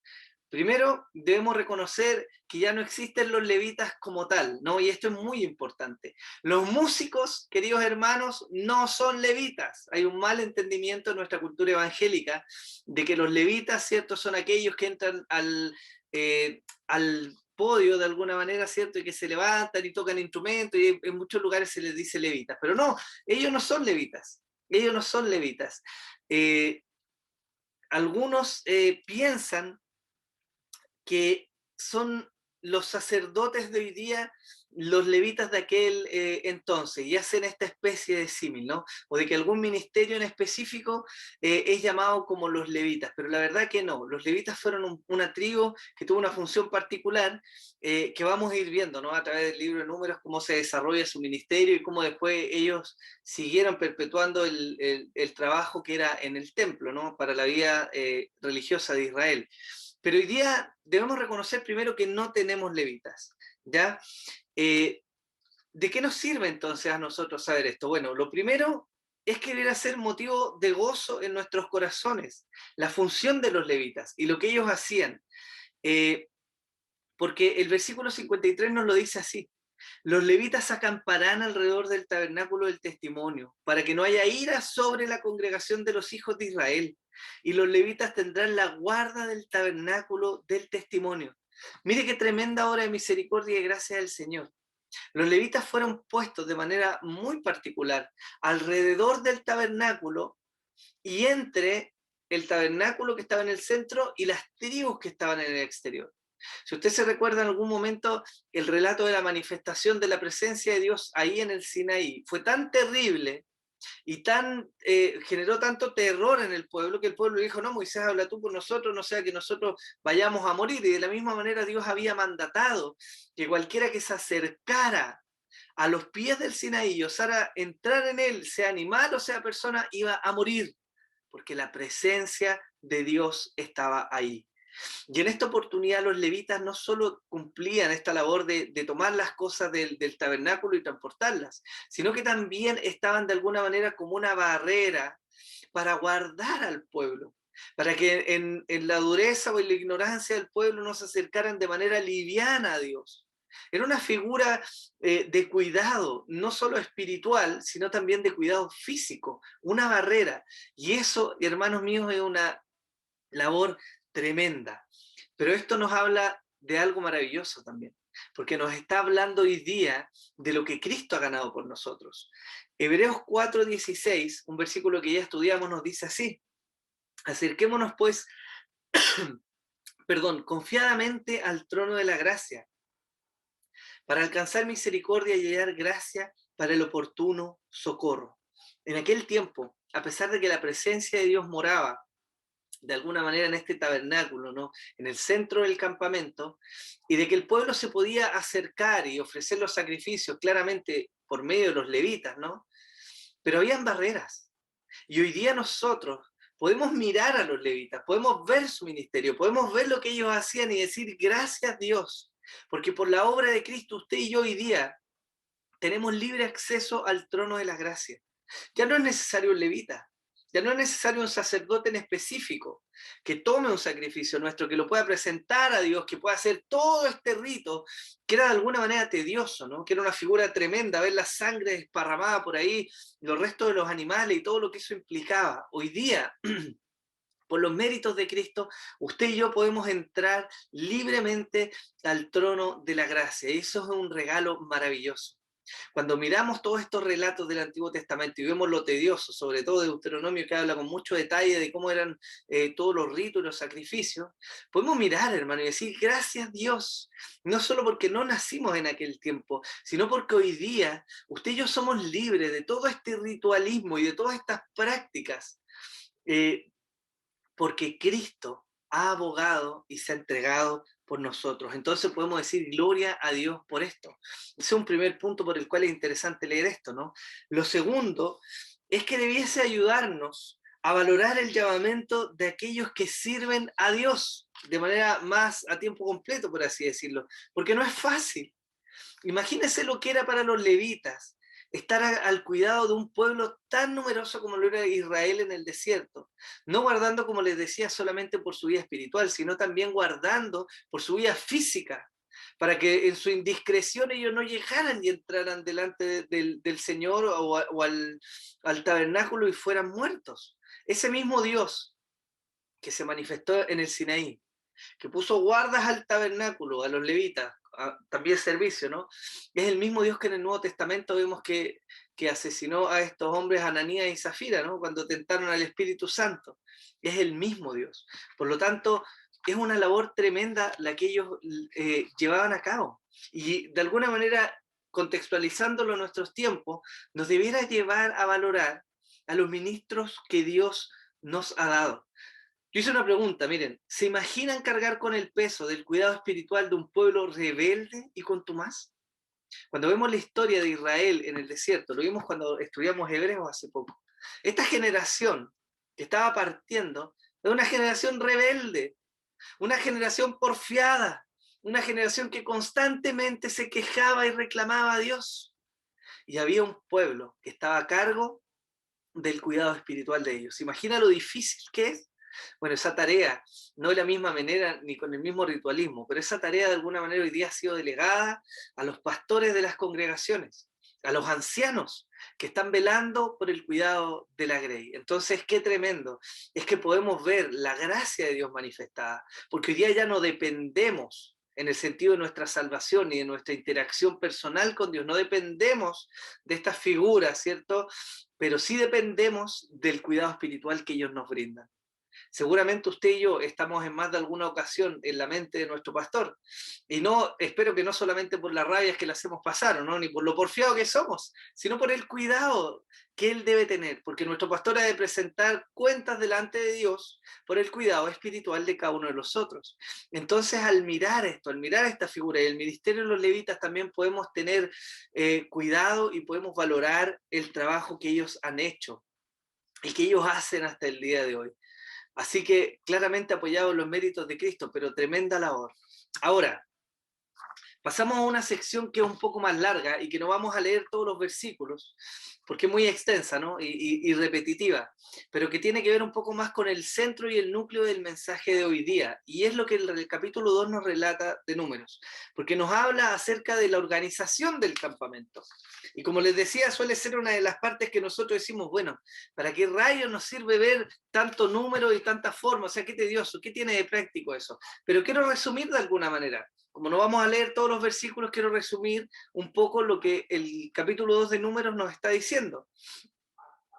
Primero, debemos reconocer que ya no existen los levitas como tal, ¿no? Y esto es muy importante. Los músicos, queridos hermanos, no son levitas. Hay un mal entendimiento en nuestra cultura evangélica de que los levitas, ¿cierto?, son aquellos que entran al podio de alguna manera, ¿cierto?, y que se levantan y tocan instrumentos, y en muchos lugares se les dice levitas. Pero no, ellos no son levitas. Ellos no son levitas. Algunos piensan que son los sacerdotes de hoy día los levitas de aquel entonces, y hacen esta especie de símil, ¿no? O de que algún ministerio en específico es llamado como los levitas, pero la verdad que no. Los levitas fueron una tribu que tuvo una función particular que vamos a ir viendo, ¿no? A través del libro de Números, cómo se desarrolla su ministerio y cómo después ellos siguieron perpetuando el trabajo que era en el templo, ¿no? Para la vida religiosa de Israel. Pero hoy día debemos reconocer primero que no tenemos levitas, ¿ya? ¿De qué nos sirve entonces a nosotros saber esto? Bueno, lo primero es que debería ser motivo de gozo en nuestros corazones, la función de los levitas y lo que ellos hacían. Porque el versículo 53 nos lo dice así: los levitas acamparán alrededor del tabernáculo del testimonio, para que no haya ira sobre la congregación de los hijos de Israel. Y los levitas tendrán la guarda del tabernáculo del testimonio. Mire qué tremenda obra de misericordia y gracia del Señor. Los levitas fueron puestos de manera muy particular alrededor del tabernáculo y entre el tabernáculo que estaba en el centro y las tribus que estaban en el exterior. Si usted se recuerda en algún momento el relato de la manifestación de la presencia de Dios ahí en el Sinaí, fue tan terrible y generó tanto terror en el pueblo que el pueblo dijo: no, Moisés, habla tú por nosotros, no sea que nosotros vayamos a morir. Y de la misma manera Dios había mandatado que cualquiera que se acercara a los pies del Sinaí y osara entrar en él, sea animal o sea persona, iba a morir, porque la presencia de Dios estaba ahí. Y en esta oportunidad los levitas no solo cumplían esta labor de tomar las cosas del tabernáculo y transportarlas, sino que también estaban de alguna manera como una barrera para guardar al pueblo, para que en la dureza o en la ignorancia del pueblo no se acercaran de manera liviana a Dios. Era una figura de cuidado, no solo espiritual, sino también de cuidado físico, una barrera. Y eso, hermanos míos, es una labor tremenda. Pero esto nos habla de algo maravilloso también, porque nos está hablando hoy día de lo que Cristo ha ganado por nosotros. Hebreos 4:16, un versículo que ya estudiamos, nos dice así: acerquémonos pues confiadamente al trono de la gracia, para alcanzar misericordia y hallar gracia para el oportuno socorro. En aquel tiempo, a pesar de que la presencia de Dios moraba de alguna manera en este tabernáculo, ¿no?, en el centro del campamento, y de que el pueblo se podía acercar y ofrecer los sacrificios claramente por medio de los levitas, ¿no? Pero habían barreras. Y hoy día nosotros podemos mirar a los levitas, podemos ver su ministerio, podemos ver lo que ellos hacían y decir gracias Dios, porque por la obra de Cristo usted y yo hoy día tenemos libre acceso al trono de la gracia. Ya no es necesario un levita, ya no es necesario un sacerdote en específico que tome un sacrificio nuestro, que lo pueda presentar a Dios, que pueda hacer todo este rito, que era de alguna manera tedioso, ¿no? Que era una figura tremenda, ver la sangre desparramada por ahí, los restos de los animales y todo lo que eso implicaba. Hoy día, por los méritos de Cristo, usted y yo podemos entrar libremente al trono de la gracia, y eso es un regalo maravilloso. Cuando miramos todos estos relatos del Antiguo Testamento y vemos lo tedioso, sobre todo de Deuteronomio, que habla con mucho detalle de cómo eran todos los ritos y los sacrificios, podemos mirar, hermano, y decir, gracias Dios, no solo porque no nacimos en aquel tiempo, sino porque hoy día usted y yo somos libres de todo este ritualismo y de todas estas prácticas, porque Cristo ha abogado y se ha entregado por nosotros. Entonces podemos decir gloria a Dios por esto. Ese es un primer punto por el cual es interesante leer esto, ¿no? Lo segundo es que debiese ayudarnos a valorar el llamamiento de aquellos que sirven a Dios de manera más a tiempo completo, por así decirlo, porque no es fácil. Imagínense lo que era para los levitas estar al cuidado de un pueblo tan numeroso como lo era Israel en el desierto, no guardando, como les decía, solamente por su vida espiritual, sino también guardando por su vida física, para que en su indiscreción ellos no llegaran y entraran delante del Señor o al tabernáculo y fueran muertos. Ese mismo Dios que se manifestó en el Sinaí, que puso guardas al tabernáculo, a los levitas, también servicio, ¿no? Es el mismo Dios que en el Nuevo Testamento vemos que asesinó a estos hombres, Ananías y Zafira, ¿no? Cuando tentaron al Espíritu Santo. Es el mismo Dios. Por lo tanto, es una labor tremenda la que ellos llevaban a cabo. Y de alguna manera, contextualizándolo en nuestros tiempos, nos debiera llevar a valorar a los ministros que Dios nos ha dado. Yo hice una pregunta, miren, ¿se imaginan cargar con el peso del cuidado espiritual de un pueblo rebelde y contumaz? Cuando vemos la historia de Israel en el desierto, lo vimos cuando estudiamos Hebreos hace poco, esta generación que estaba partiendo es una generación rebelde, una generación porfiada, una generación que constantemente se quejaba y reclamaba a Dios. Y había un pueblo que estaba a cargo del cuidado espiritual de ellos. ¿Se imagina lo difícil que es? Bueno, esa tarea, no de la misma manera ni con el mismo ritualismo, pero esa tarea de alguna manera hoy día ha sido delegada a los pastores de las congregaciones, a los ancianos que están velando por el cuidado de la grey. Entonces, qué tremendo es que podemos ver la gracia de Dios manifestada, porque hoy día ya no dependemos en el sentido de nuestra salvación y de nuestra interacción personal con Dios, no dependemos de estas figuras, ¿cierto? Pero sí dependemos del cuidado espiritual que ellos nos brindan. Seguramente usted y yo estamos en más de alguna ocasión en la mente de nuestro pastor, y no, espero que no solamente por las rabias que le hacemos pasar, ¿no? Ni por lo porfiado que somos, sino por el cuidado que él debe tener, porque nuestro pastor ha de presentar cuentas delante de Dios por el cuidado espiritual de cada uno de los otros. Entonces, al mirar esto, al mirar esta figura y el ministerio de los levitas, también podemos tener cuidado y podemos valorar el trabajo que ellos han hecho y que ellos hacen hasta el día de hoy. Así que claramente apoyados los méritos de Cristo, pero tremenda labor. Ahora, pasamos a una sección que es un poco más larga y que no vamos a leer todos los versículos, porque es muy extensa, ¿no? y repetitiva, pero que tiene que ver un poco más con el centro y el núcleo del mensaje de hoy día, y es lo que el capítulo 2 nos relata de Números, porque nos habla acerca de la organización del campamento. Y como les decía, suele ser una de las partes que nosotros decimos, bueno, ¿para qué rayos nos sirve ver tanto número y tanta forma? O sea, qué tedioso, ¿qué tiene de práctico eso? Pero quiero resumir de alguna manera. Como no vamos a leer todos los versículos, quiero resumir un poco lo que el capítulo 2 de Números nos está diciendo.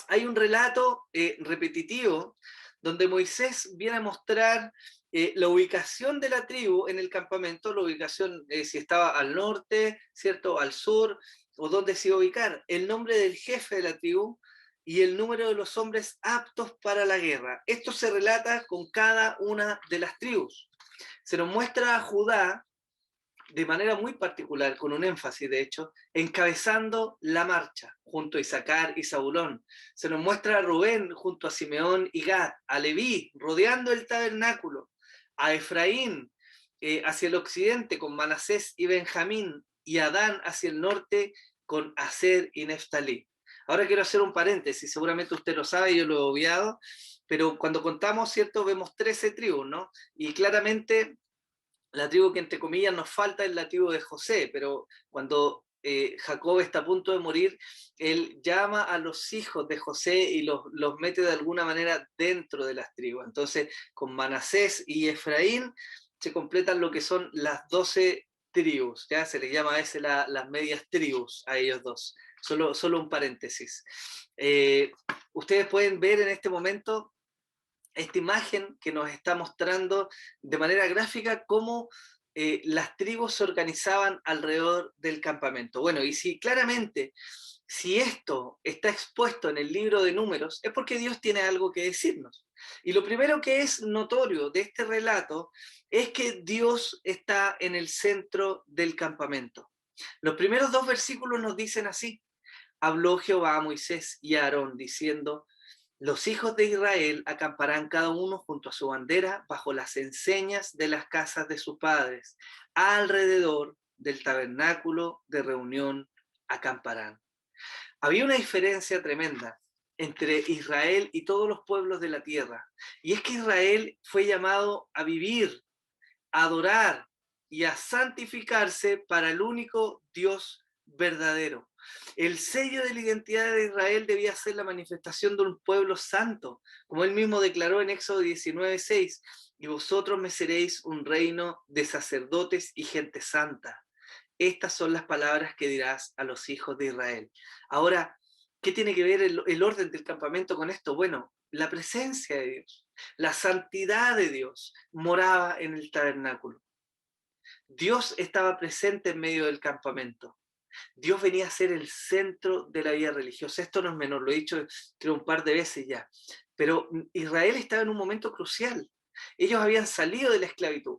Hay un relato repetitivo donde Moisés viene a mostrar la ubicación de la tribu en el campamento, la ubicación, si estaba al norte, ¿cierto? Al sur, o dónde se iba a ubicar, el nombre del jefe de la tribu y el número de los hombres aptos para la guerra. Esto se relata con cada una de las tribus. Se nos muestra a Judá de manera muy particular, con un énfasis de hecho, encabezando la marcha junto a Isaacar y Zabulón. Se nos muestra a Rubén junto a Simeón y Gad, a Leví rodeando el tabernáculo, a Efraín hacia el occidente con Manasés y Benjamín, y a Dan hacia el norte con Aser y Neftalí. Ahora quiero hacer un paréntesis, seguramente usted lo sabe, yo lo he obviado, pero cuando contamos, ¿cierto? Vemos 13 tribus, ¿no? Y claramente la tribu que entre comillas nos falta es la tribu de José, pero cuando Jacob está a punto de morir, él llama a los hijos de José y los mete de alguna manera dentro de las tribus. Entonces, con Manasés y Efraín se completan lo que son las 12 tribus, ya se les llama a veces las medias tribus a ellos dos. Solo un paréntesis. Ustedes pueden ver en este momento esta imagen que nos está mostrando de manera gráfica cómo las tribus se organizaban alrededor del campamento. Bueno, y si claramente, si esto está expuesto en el libro de Números, es porque Dios tiene algo que decirnos. Y lo primero que es notorio de este relato es que Dios está en el centro del campamento. Los primeros 2 versículos nos dicen así: habló Jehová a Moisés y a Aarón diciendo: los hijos de Israel acamparán cada uno junto a su bandera bajo las enseñas de las casas de sus padres. Alrededor del tabernáculo de reunión acamparán. Había una diferencia tremenda entre Israel y todos los pueblos de la tierra. Y es que Israel fue llamado a vivir, a adorar y a santificarse para el único Dios verdadero. El sello de la identidad de Israel debía ser la manifestación de un pueblo santo, como él mismo declaró en Éxodo 19:6, y vosotros me seréis un reino de sacerdotes y gente santa. Estas son las palabras que dirás a los hijos de Israel. Ahora, ¿qué tiene que ver el orden del campamento con esto? Bueno, la presencia de Dios, la santidad de Dios moraba en el tabernáculo. Dios estaba presente en medio del campamento. Dios venía a ser el centro de la vida religiosa. Esto no es menor, lo he dicho creo un par de veces ya. Pero Israel estaba en un momento crucial. Ellos habían salido de la esclavitud.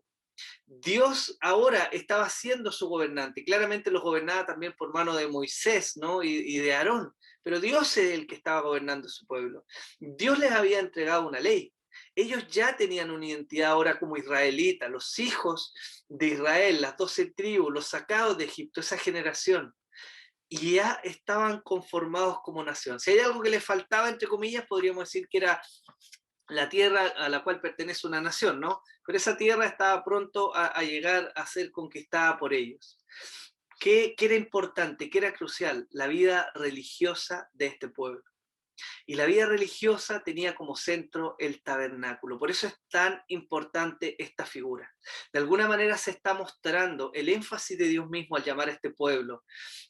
Dios ahora estaba siendo su gobernante. Claramente los gobernaba también por mano de Moisés, ¿no? y de Aarón. Pero Dios es el que estaba gobernando su pueblo. Dios les había entregado una ley. Ellos ya tenían una identidad ahora como israelitas, los hijos de Israel, las 12 tribus, los sacados de Egipto, esa generación, y ya estaban conformados como nación. Si hay algo que les faltaba, entre comillas, podríamos decir que era la tierra a la cual pertenece una nación, ¿no? Pero esa tierra estaba pronto a llegar a ser conquistada por ellos. ¿Qué era importante? ¿Qué era crucial? La vida religiosa de este pueblo. Y la vida religiosa tenía como centro el tabernáculo. Por eso es tan importante esta figura. De alguna manera se está mostrando el énfasis de Dios mismo al llamar a este pueblo,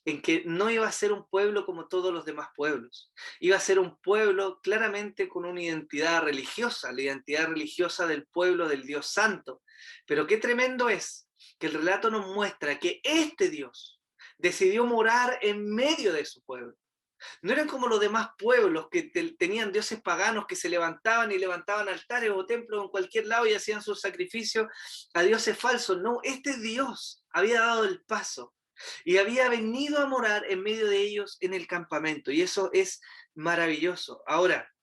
en que no iba a ser un pueblo como todos los demás pueblos. Iba a ser un pueblo claramente con una identidad religiosa, la identidad religiosa del pueblo del Dios Santo. Pero qué tremendo es que el relato nos muestra que este Dios decidió morar en medio de su pueblo. No eran como los demás pueblos que tenían dioses paganos que se levantaban y levantaban altares o templos en cualquier lado y hacían sus sacrificios a dioses falsos. No, este Dios había dado el paso y había venido a morar en medio de ellos en el campamento, y eso es maravilloso. Ahora,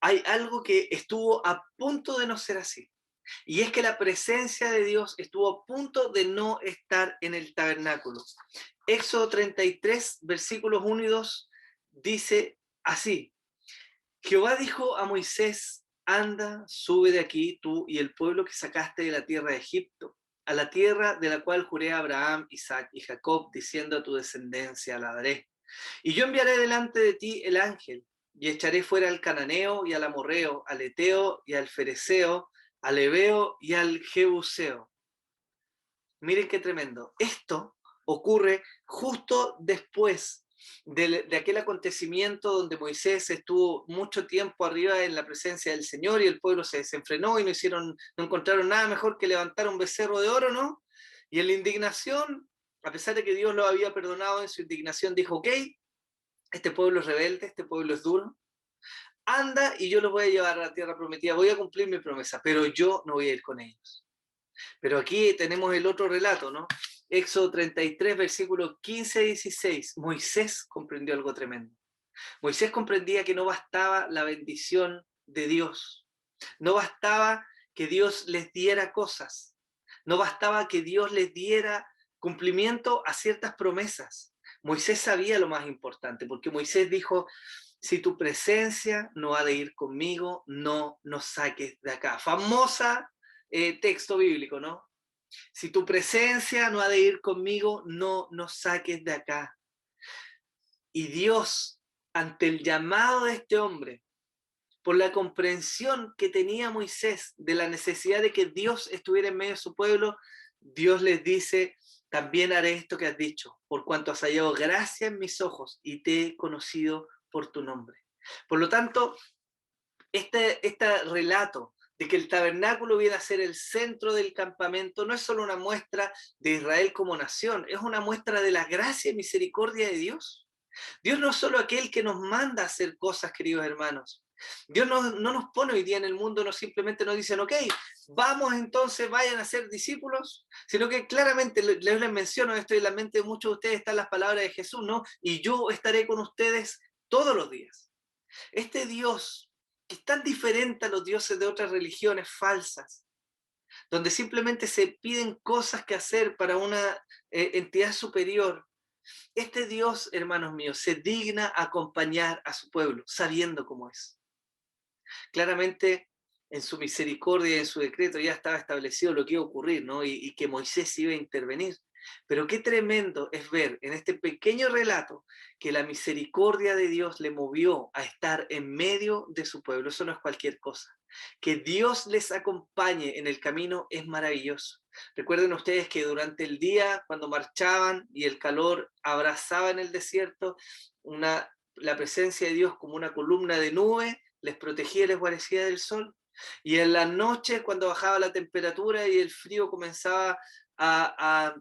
hay algo que estuvo a punto de no ser así. Y es que la presencia de Dios estuvo a punto de no estar en el tabernáculo. Éxodo 33, versículos 1 y 2, dice así: Jehová dijo a Moisés: anda, sube de aquí tú y el pueblo que sacaste de la tierra de Egipto, a la tierra de la cual juré a Abraham, Isaac y Jacob, diciendo a tu descendencia la daré. Y yo enviaré delante de ti el ángel, y echaré fuera al cananeo y al amorreo, al eteo y al fereceo, al heveo y al jebuseo. Miren qué tremendo. Esto ocurre justo después de aquel acontecimiento donde Moisés estuvo mucho tiempo arriba en la presencia del Señor y el pueblo se desenfrenó y no encontraron nada mejor que levantar un becerro de oro, ¿no? Y en la indignación, a pesar de que Dios lo había perdonado, en su indignación dijo, ok, este pueblo es rebelde, este pueblo es duro, anda y yo los voy a llevar a la tierra prometida, voy a cumplir mi promesa, pero yo no voy a ir con ellos. Pero aquí tenemos el otro relato, ¿no? Éxodo 33, versículos 15 y 16. Moisés comprendió algo tremendo. Moisés comprendía que no bastaba la bendición de Dios. No bastaba que Dios les diera cosas. No bastaba que Dios les diera cumplimiento a ciertas promesas. Moisés sabía lo más importante, porque Moisés dijo, si tu presencia no ha de ir conmigo, no nos saques de acá. Famosa texto bíblico, ¿no? Si tu presencia no ha de ir conmigo, no nos saques de acá. Y Dios, ante el llamado de este hombre, por la comprensión que tenía Moisés de la necesidad de que Dios estuviera en medio de su pueblo, Dios les dice, también haré esto que has dicho, por cuanto has hallado gracia en mis ojos y te he conocido por tu nombre. Por lo tanto, este relato de que el tabernáculo viene a ser el centro del campamento no es solo una muestra de Israel como nación, es una muestra de la gracia y misericordia de Dios. Dios no es solo aquel que nos manda a hacer cosas, queridos hermanos. Dios no nos pone hoy día en el mundo, no simplemente nos dicen, ok, vamos entonces, vayan a ser discípulos, sino que claramente les menciono esto y en la mente de muchos de ustedes están las palabras de Jesús, ¿no? Y yo estaré con ustedes todos los días. Este Dios que es tan diferente a los dioses de otras religiones falsas, donde simplemente se piden cosas que hacer para una entidad superior. Este Dios, hermanos míos, se digna a acompañar a su pueblo, sabiendo cómo es. Claramente, en su misericordia y en su decreto ya estaba establecido lo que iba a ocurrir, ¿no? Y que Moisés iba a intervenir. Pero qué tremendo es ver en este pequeño relato que la misericordia de Dios le movió a estar en medio de su pueblo. Eso no es cualquier cosa. Que Dios les acompañe en el camino es maravilloso. Recuerden ustedes que durante el día, cuando marchaban y el calor abrazaba en el desierto, la presencia de Dios como una columna de nube les protegía y les guarecía del sol. Y en la noche, cuando bajaba la temperatura y el frío comenzaba a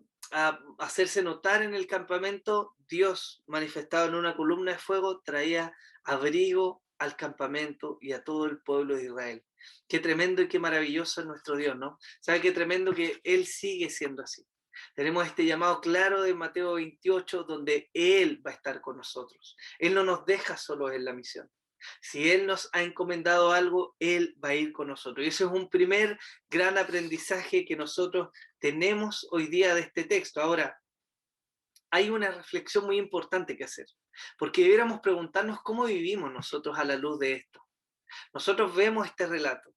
hacerse notar en el campamento, Dios, manifestado en una columna de fuego, traía abrigo al campamento y a todo el pueblo de Israel. Qué tremendo y qué maravilloso es nuestro Dios, ¿no? ¿Sabe qué tremendo que Él sigue siendo así? Tenemos este llamado claro de Mateo 28, donde Él va a estar con nosotros. Él no nos deja solos en la misión. Si Él nos ha encomendado algo, Él va a ir con nosotros. Y ese es un primer gran aprendizaje que nosotros tenemos hoy día de este texto. Ahora, hay una reflexión muy importante que hacer, porque debiéramos preguntarnos cómo vivimos nosotros a la luz de esto. Nosotros vemos este relato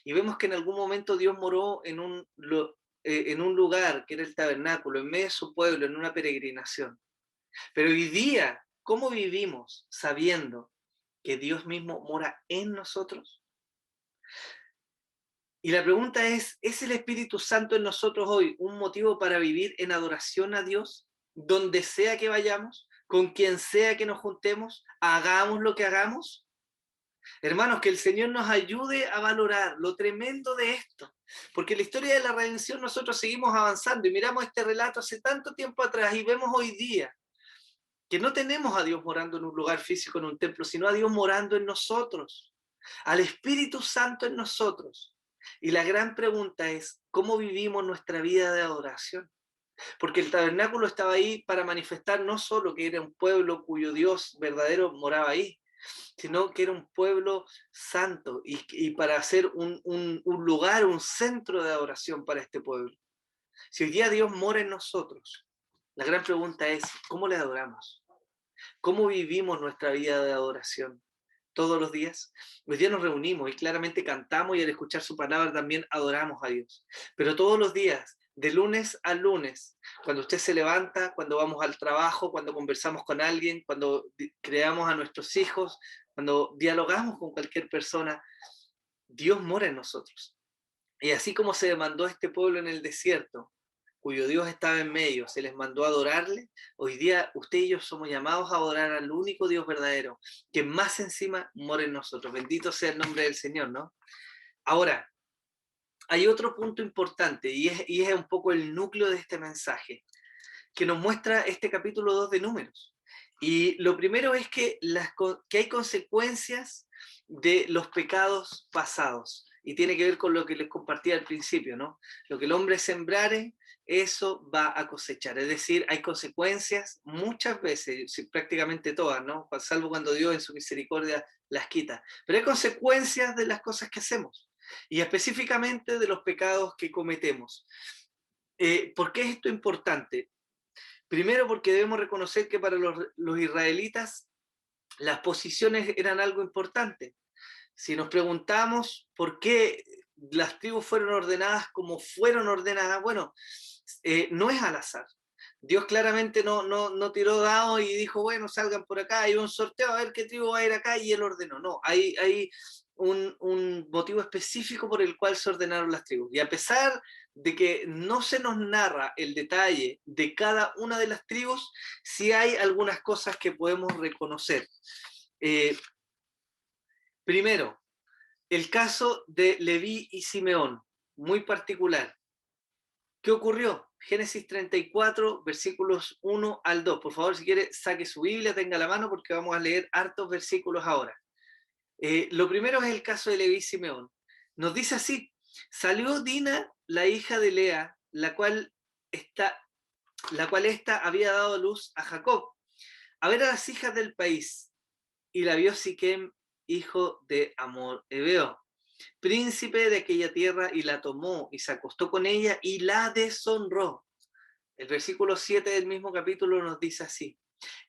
y vemos que en algún momento Dios moró en un lugar que era el tabernáculo, en medio de su pueblo, en una peregrinación. Pero hoy día, ¿cómo vivimos sabiendo que Dios mismo mora en nosotros? Y la pregunta ¿es el Espíritu Santo en nosotros hoy un motivo para vivir en adoración a Dios? Donde sea que vayamos, con quien sea que nos juntemos, hagamos lo que hagamos. Hermanos, que el Señor nos ayude a valorar lo tremendo de esto, porque en la historia de la redención nosotros seguimos avanzando y miramos este relato hace tanto tiempo atrás y vemos hoy día que no tenemos a Dios morando en un lugar físico, en un templo, sino a Dios morando en nosotros, al Espíritu Santo en nosotros. Y la gran pregunta es, ¿cómo vivimos nuestra vida de adoración? Porque el tabernáculo estaba ahí para manifestar no solo que era un pueblo cuyo Dios verdadero moraba ahí, sino que era un pueblo santo y para hacer un lugar, un centro de adoración para este pueblo. Si hoy día Dios mora en nosotros, la gran pregunta es, ¿cómo le adoramos? ¿Cómo vivimos nuestra vida de adoración? ¿Todos los días? Hoy día nos reunimos y claramente cantamos y al escuchar su palabra también adoramos a Dios. Pero todos los días, de lunes a lunes, cuando usted se levanta, cuando vamos al trabajo, cuando conversamos con alguien, cuando creamos a nuestros hijos, cuando dialogamos con cualquier persona, Dios mora en nosotros. Y así como se demandó a este pueblo en el desierto cuyo Dios estaba en medio, se les mandó a adorarle. Hoy día usted y yo somos llamados a adorar al único Dios verdadero, que más encima mora en nosotros. Bendito sea el nombre del Señor, ¿no? Ahora, hay otro punto importante y es un poco el núcleo de este mensaje, que nos muestra este capítulo 2 de Números. Y lo primero es que hay consecuencias de los pecados pasados. Y tiene que ver con lo que les compartía al principio, ¿no? Lo que el hombre sembrare, eso va a cosechar. Es decir, hay consecuencias muchas veces, prácticamente todas, ¿no? Salvo cuando Dios en su misericordia las quita. Pero hay consecuencias de las cosas que hacemos. Y específicamente de los pecados que cometemos. ¿Por qué es esto importante? Primero, porque debemos reconocer que para los israelitas las posiciones eran algo importante. Si nos preguntamos por qué las tribus fueron ordenadas como fueron ordenadas, bueno, no es al azar. Dios claramente no tiró dados y dijo, bueno, salgan por acá, hay un sorteo, a ver qué tribu va a ir acá, y él ordenó. No, hay un motivo específico por el cual se ordenaron las tribus. Y a pesar de que no se nos narra el detalle de cada una de las tribus, sí hay algunas cosas que podemos reconocer. Primero, el caso de Leví y Simeón, muy particular. ¿Qué ocurrió? Génesis 34, versículos 1 al 2. Por favor, si quiere, saque su Biblia, tenga la mano, porque vamos a leer hartos versículos ahora. Lo primero es el caso de Leví y Simeón. Nos dice así: salió Dina, la hija de Lea, la cual ésta había dado luz a Jacob, a ver a las hijas del país, y la vio Siquem, hijo de Hamor Hebeo, príncipe de aquella tierra, y la tomó y se acostó con ella y la deshonró. El versículo 7 del mismo capítulo nos dice así: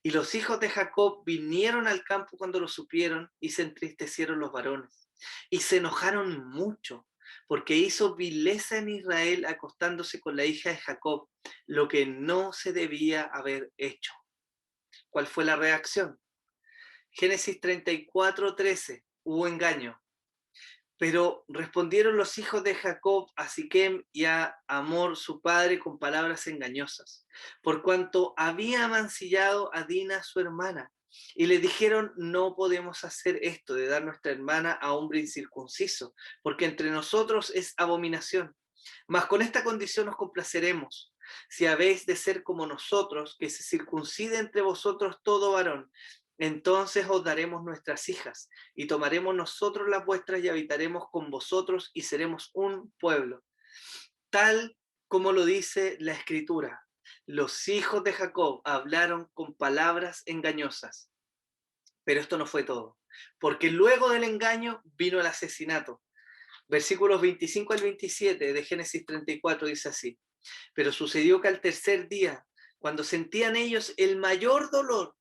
y los hijos de Jacob vinieron al campo cuando lo supieron, y se entristecieron los varones, y se enojaron mucho, porque hizo vileza en Israel acostándose con la hija de Jacob, lo que no se debía haber hecho. ¿Cuál fue la reacción? Génesis 34:13, hubo engaño. Pero respondieron los hijos de Jacob a Siquem y a Hamor su padre con palabras engañosas, por cuanto había mancillado a Dina su hermana. Y le dijeron: no podemos hacer esto de dar nuestra hermana a hombre incircunciso, porque entre nosotros es abominación. Mas con esta condición nos complaceremos: si habéis de ser como nosotros, que se circuncide entre vosotros todo varón, entonces os daremos nuestras hijas, y tomaremos nosotros las vuestras, y habitaremos con vosotros, y seremos un pueblo. Tal como lo dice la Escritura, los hijos de Jacob hablaron con palabras engañosas. Pero esto no fue todo, porque luego del engaño vino el asesinato. Versículos 25 al 27 de Génesis 34 dice así: pero sucedió que al tercer día, cuando sentían ellos el mayor dolor,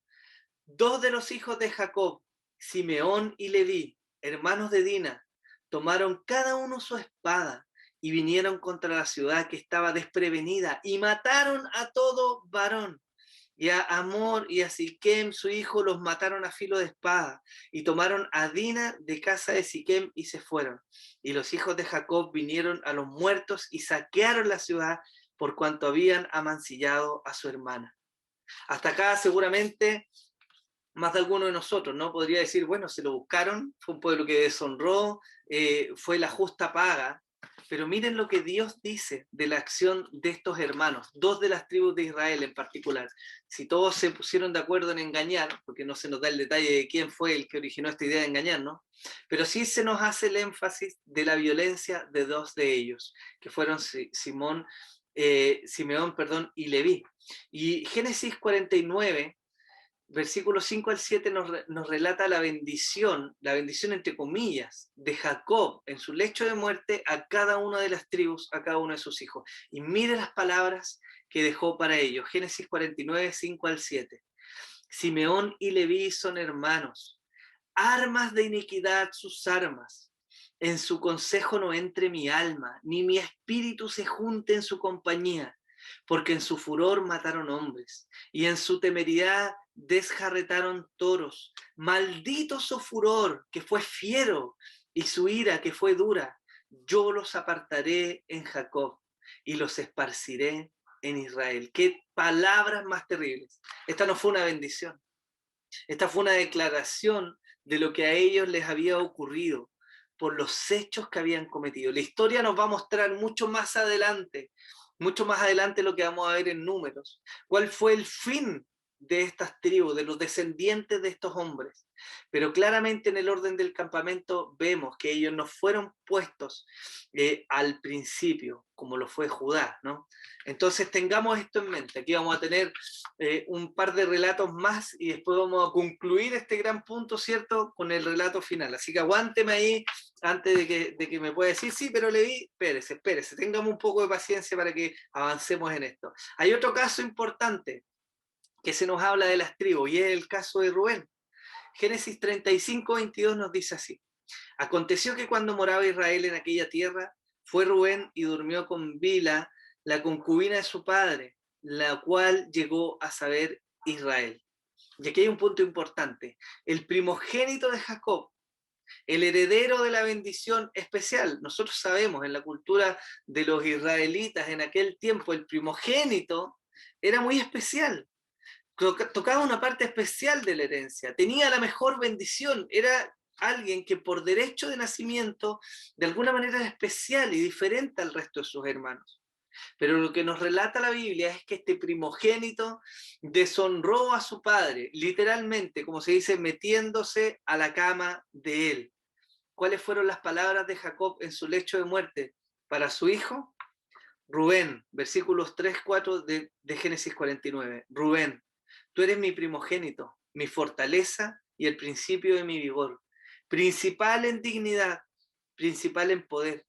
dos de los hijos de Jacob, Simeón y Leví, hermanos de Dina, tomaron cada uno su espada y vinieron contra la ciudad que estaba desprevenida y mataron a todo varón. Y a Hamor y a Siquem, su hijo, los mataron a filo de espada, y tomaron a Dina de casa de Siquem y se fueron. Y los hijos de Jacob vinieron a los muertos y saquearon la ciudad, por cuanto habían amancillado a su hermana. Hasta acá seguramente más de alguno de nosotros, ¿no? Podría decir, bueno, se lo buscaron, fue un pueblo que deshonró, fue la justa paga, pero miren lo que Dios dice de la acción de estos hermanos, dos de las tribus de Israel en particular. Si todos se pusieron de acuerdo en engañar, porque no se nos da el detalle de quién fue el que originó esta idea de engañar, ¿no? Pero sí se nos hace el énfasis de la violencia de dos de ellos, que fueron Simeón, y Leví. Y Génesis 49, versículos 5 al 7 nos relata la bendición entre comillas, de Jacob en su lecho de muerte a cada una de las tribus, a cada uno de sus hijos. Y mire las palabras que dejó para ellos. Génesis 49, 5 al 7. Simeón y Leví son hermanos, armas de iniquidad sus armas. En su consejo no entre mi alma, ni mi espíritu se junte en su compañía, porque en su furor mataron hombres, y en su temeridad desjarretaron toros. Maldito su furor, que fue fiero, y su ira, que fue dura. Yo los apartaré en Jacob, y los esparciré en Israel. Qué palabras más terribles. Esta no fue una bendición. Esta fue una declaración de lo que a ellos les había ocurrido por los hechos que habían cometido. La historia nos va a mostrar mucho más adelante lo que vamos a ver en Números. ¿Cuál fue el fin de estas tribus, de los descendientes de estos hombres? Pero claramente en el orden del campamento vemos que ellos no fueron puestos al principio, como lo fue Judá, ¿no? Entonces tengamos esto en mente. Aquí vamos a tener un par de relatos más y después vamos a concluir este gran punto, ¿cierto?, con el relato final. Así que aguánteme ahí antes de que me pueda decir, sí, pero Leví, espérese, tengamos un poco de paciencia para que avancemos en esto. Hay otro caso importante que se nos habla de las tribus y es el caso de Rubén. Génesis 35:22 nos dice así: aconteció que cuando moraba Israel en aquella tierra, fue Rubén y durmió con Bila, la concubina de su padre, la cual llegó a saber Israel. Y aquí hay un punto importante. El primogénito de Jacob, el heredero de la bendición especial. Nosotros sabemos en la cultura de los israelitas en aquel tiempo, el primogénito era muy especial. Tocaba una parte especial de la herencia, tenía la mejor bendición, era alguien que por derecho de nacimiento de alguna manera era especial y diferente al resto de sus hermanos. Pero lo que nos relata la Biblia es que este primogénito deshonró a su padre, literalmente, como se dice, metiéndose a la cama de él. ¿Cuáles fueron las palabras de Jacob en su lecho de muerte para su hijo? Rubén, versículos 3-4 de Génesis 49. Rubén, tú eres mi primogénito, mi fortaleza y el principio de mi vigor, principal en dignidad, principal en poder,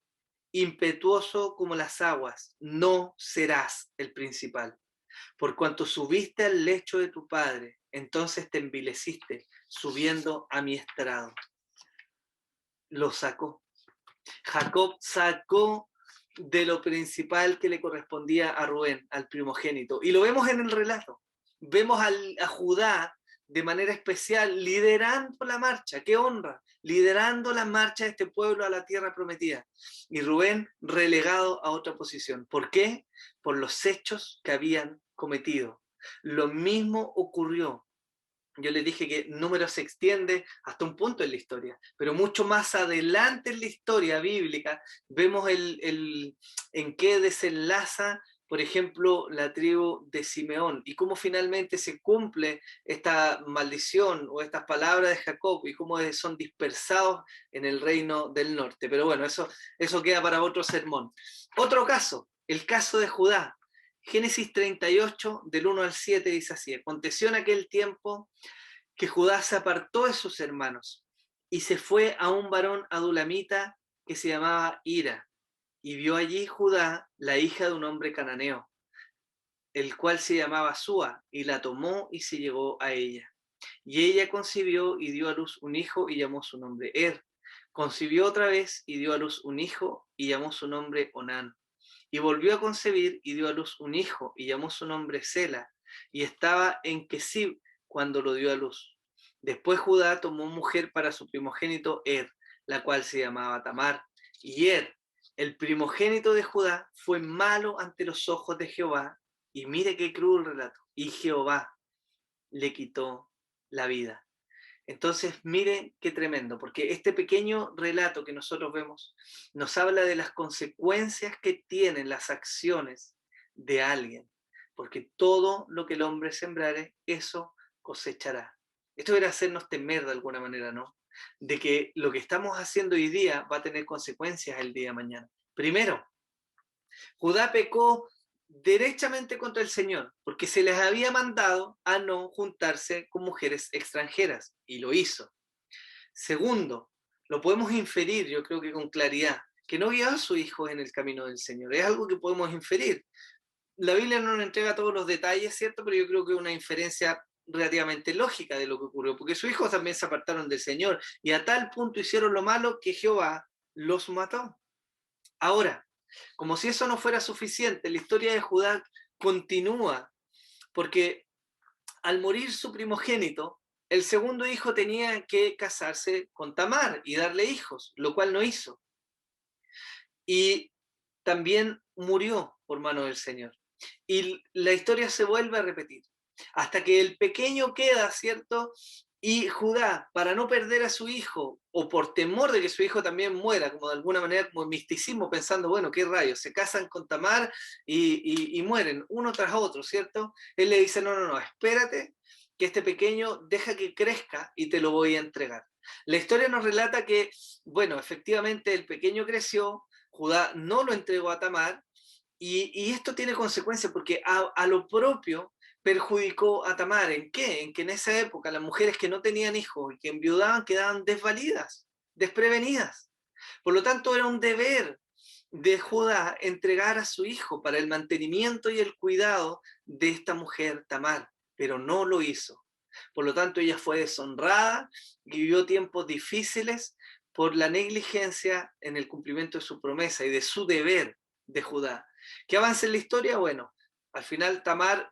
impetuoso como las aguas, no serás el principal. Por cuanto subiste al lecho de tu padre, entonces te envileciste, subiendo a mi estrado. Lo sacó. Jacob sacó de lo principal que le correspondía a Rubén, al primogénito. Y lo vemos en el relato. Vemos a Judá de manera especial liderando la marcha, qué honra, liderando la marcha de este pueblo a la tierra prometida. Y Rubén relegado a otra posición. ¿Por qué? Por los hechos que habían cometido. Lo mismo ocurrió. Yo les dije que Números se extiende hasta un punto en la historia, pero mucho más adelante en la historia bíblica vemos en qué desenlaza, por ejemplo, la tribu de Simeón y cómo finalmente se cumple esta maldición o estas palabras de Jacob y cómo son dispersados en el reino del norte. Pero bueno, eso queda para otro sermón. Otro caso, el caso de Judá. Génesis 38, del 1 al 7, dice así: aconteció en aquel tiempo que Judá se apartó de sus hermanos y se fue a un varón adulamita que se llamaba Ira, y vio allí Judá la hija de un hombre cananeo, el cual se llamaba Súa, y la tomó y se llegó a ella. Y ella concibió y dio a luz un hijo y llamó su nombre Er. Concibió otra vez y dio a luz un hijo y llamó su nombre Onán. Y volvió a concebir y dio a luz un hijo y llamó su nombre Sela, y estaba en Kesib cuando lo dio a luz. Después Judá tomó mujer para su primogénito Er, la cual se llamaba Tamar. Y Er, el primogénito de Judá, fue malo ante los ojos de Jehová, y mire qué cruel relato, y Jehová le quitó la vida. Entonces, miren qué tremendo, porque este pequeño relato que nosotros vemos nos habla de las consecuencias que tienen las acciones de alguien, porque todo lo que el hombre sembrare, eso cosechará. Esto debería hacernos temer de alguna manera, ¿no? De que lo que estamos haciendo hoy día va a tener consecuencias el día de mañana. Primero, Judá pecó derechamente contra el Señor, porque se les había mandado a no juntarse con mujeres extranjeras, y lo hizo. Segundo, lo podemos inferir, yo creo que con claridad, que no guió a sus hijos en el camino del Señor. Es algo que podemos inferir. La Biblia no nos entrega todos los detalles, ¿cierto? Pero yo creo que es una inferencia relativamente lógica de lo que ocurrió, porque sus hijos también se apartaron del Señor, y a tal punto hicieron lo malo que Jehová los mató. Ahora, como si eso no fuera suficiente, la historia de Judá continúa, porque al morir su primogénito, el segundo hijo tenía que casarse con Tamar y darle hijos, lo cual no hizo. Y también murió por mano del Señor. y la historia se vuelve a repetir, hasta que el pequeño queda, ¿cierto? Y Judá, para no perder a su hijo, o por temor de que su hijo también muera, como de alguna manera, como misticismo, pensando, bueno, qué rayos, se casan con Tamar y mueren uno tras otro, ¿cierto? Él le dice, no, no, no, espérate, que este pequeño deja que crezca y te lo voy a entregar. La historia nos relata que, bueno, efectivamente el pequeño creció, Judá no lo entregó a Tamar, y esto tiene consecuencias porque a lo propio perjudicó a Tamar. ¿En qué? En que en esa época las mujeres que no tenían hijos y que enviudaban quedaban desvalidas, desprevenidas. Por lo tanto, era un deber de Judá entregar a su hijo para el mantenimiento y el cuidado de esta mujer, Tamar, pero no lo hizo. Por lo tanto, ella fue deshonrada y vivió tiempos difíciles por la negligencia en el cumplimiento de su promesa y de su deber de Judá. ¿Qué avanza en la historia? Bueno, al final Tamar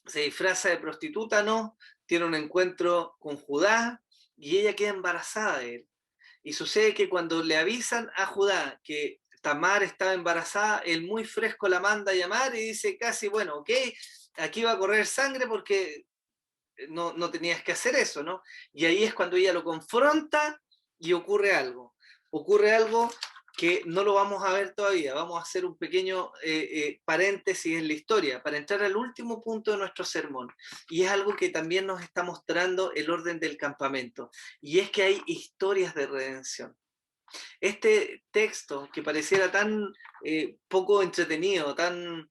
se disfraza de prostituta, ¿no? Tiene un encuentro con Judá y ella queda embarazada de él. Y sucede que cuando le avisan a Judá que Tamar estaba embarazada, él muy fresco la manda a llamar y dice casi, bueno, ok, aquí va a correr sangre porque no tenías que hacer eso, ¿no? Y ahí es cuando ella lo confronta y ocurre algo. Ocurre algo que no lo vamos a ver todavía. Vamos a hacer un pequeño paréntesis en la historia para entrar al último punto de nuestro sermón. Y es algo que también nos está mostrando el orden del campamento. Y es que hay historias de redención. Este texto, que pareciera tan poco entretenido, tan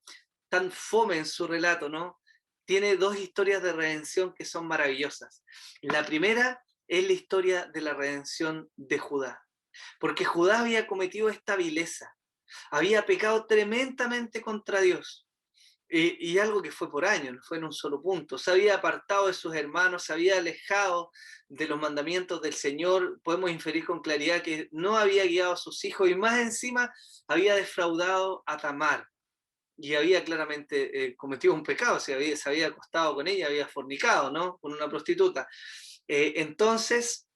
fome en su relato, ¿no? Tiene dos historias de redención que son maravillosas. La primera es la historia de la redención de Judá, porque Judá había cometido esta vileza, había pecado tremendamente contra Dios, y algo que fue por años, no fue en un solo punto. Se había apartado de sus hermanos, se había alejado de los mandamientos del Señor. Podemos inferir con claridad que no había guiado a sus hijos y más encima había defraudado a Tamar y había claramente cometido un pecado, se había acostado con ella, había fornicado, ¿no? Con una prostituta. Entonces,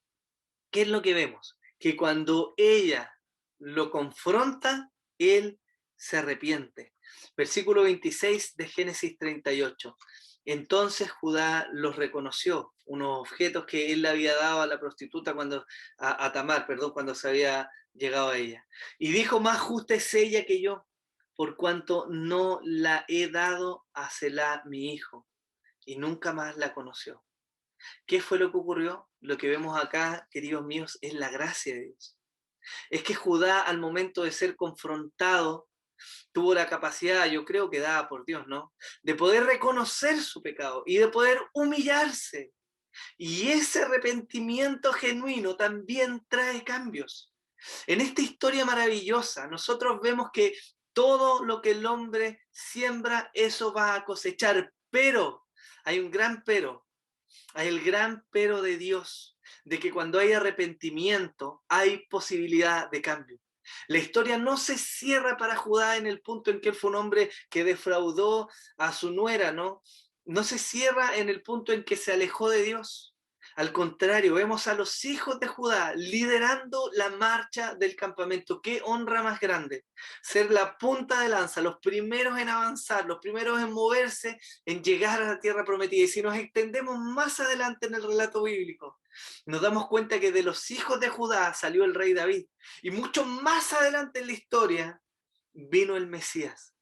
¿qué es lo que vemos? Que cuando ella lo confronta, él se arrepiente. Versículo 26 de Génesis 38. Entonces Judá los reconoció, unos objetos que él le había dado a la prostituta a Tamar, perdón, cuando se había llegado a ella. Y dijo, más justa es ella que yo, por cuanto no la he dado a Selá mi hijo. Y nunca más la conoció. ¿Qué fue lo que ocurrió? Lo que vemos acá, queridos míos, es la gracia de Dios. Es que Judá, al momento de ser confrontado, tuvo la capacidad, yo creo que dada por Dios, ¿no? De poder reconocer su pecado y de poder humillarse. Y ese arrepentimiento genuino también trae cambios. En esta historia maravillosa, nosotros vemos que todo lo que el hombre siembra, eso va a cosechar. Pero, hay un gran pero. Hay el gran pero de Dios, de que cuando hay arrepentimiento hay posibilidad de cambio. La historia no se cierra para Judá en el punto en que él fue un hombre que defraudó a su nuera, ¿no? No se cierra en el punto en que se alejó de Dios. Al contrario, vemos a los hijos de Judá liderando la marcha del campamento. ¡Qué honra más grande! Ser la punta de lanza, los primeros en avanzar, los primeros en moverse, en llegar a la tierra prometida. Y si nos extendemos más adelante en el relato bíblico, nos damos cuenta que de los hijos de Judá salió el rey David. Y mucho más adelante en la historia vino el Mesías.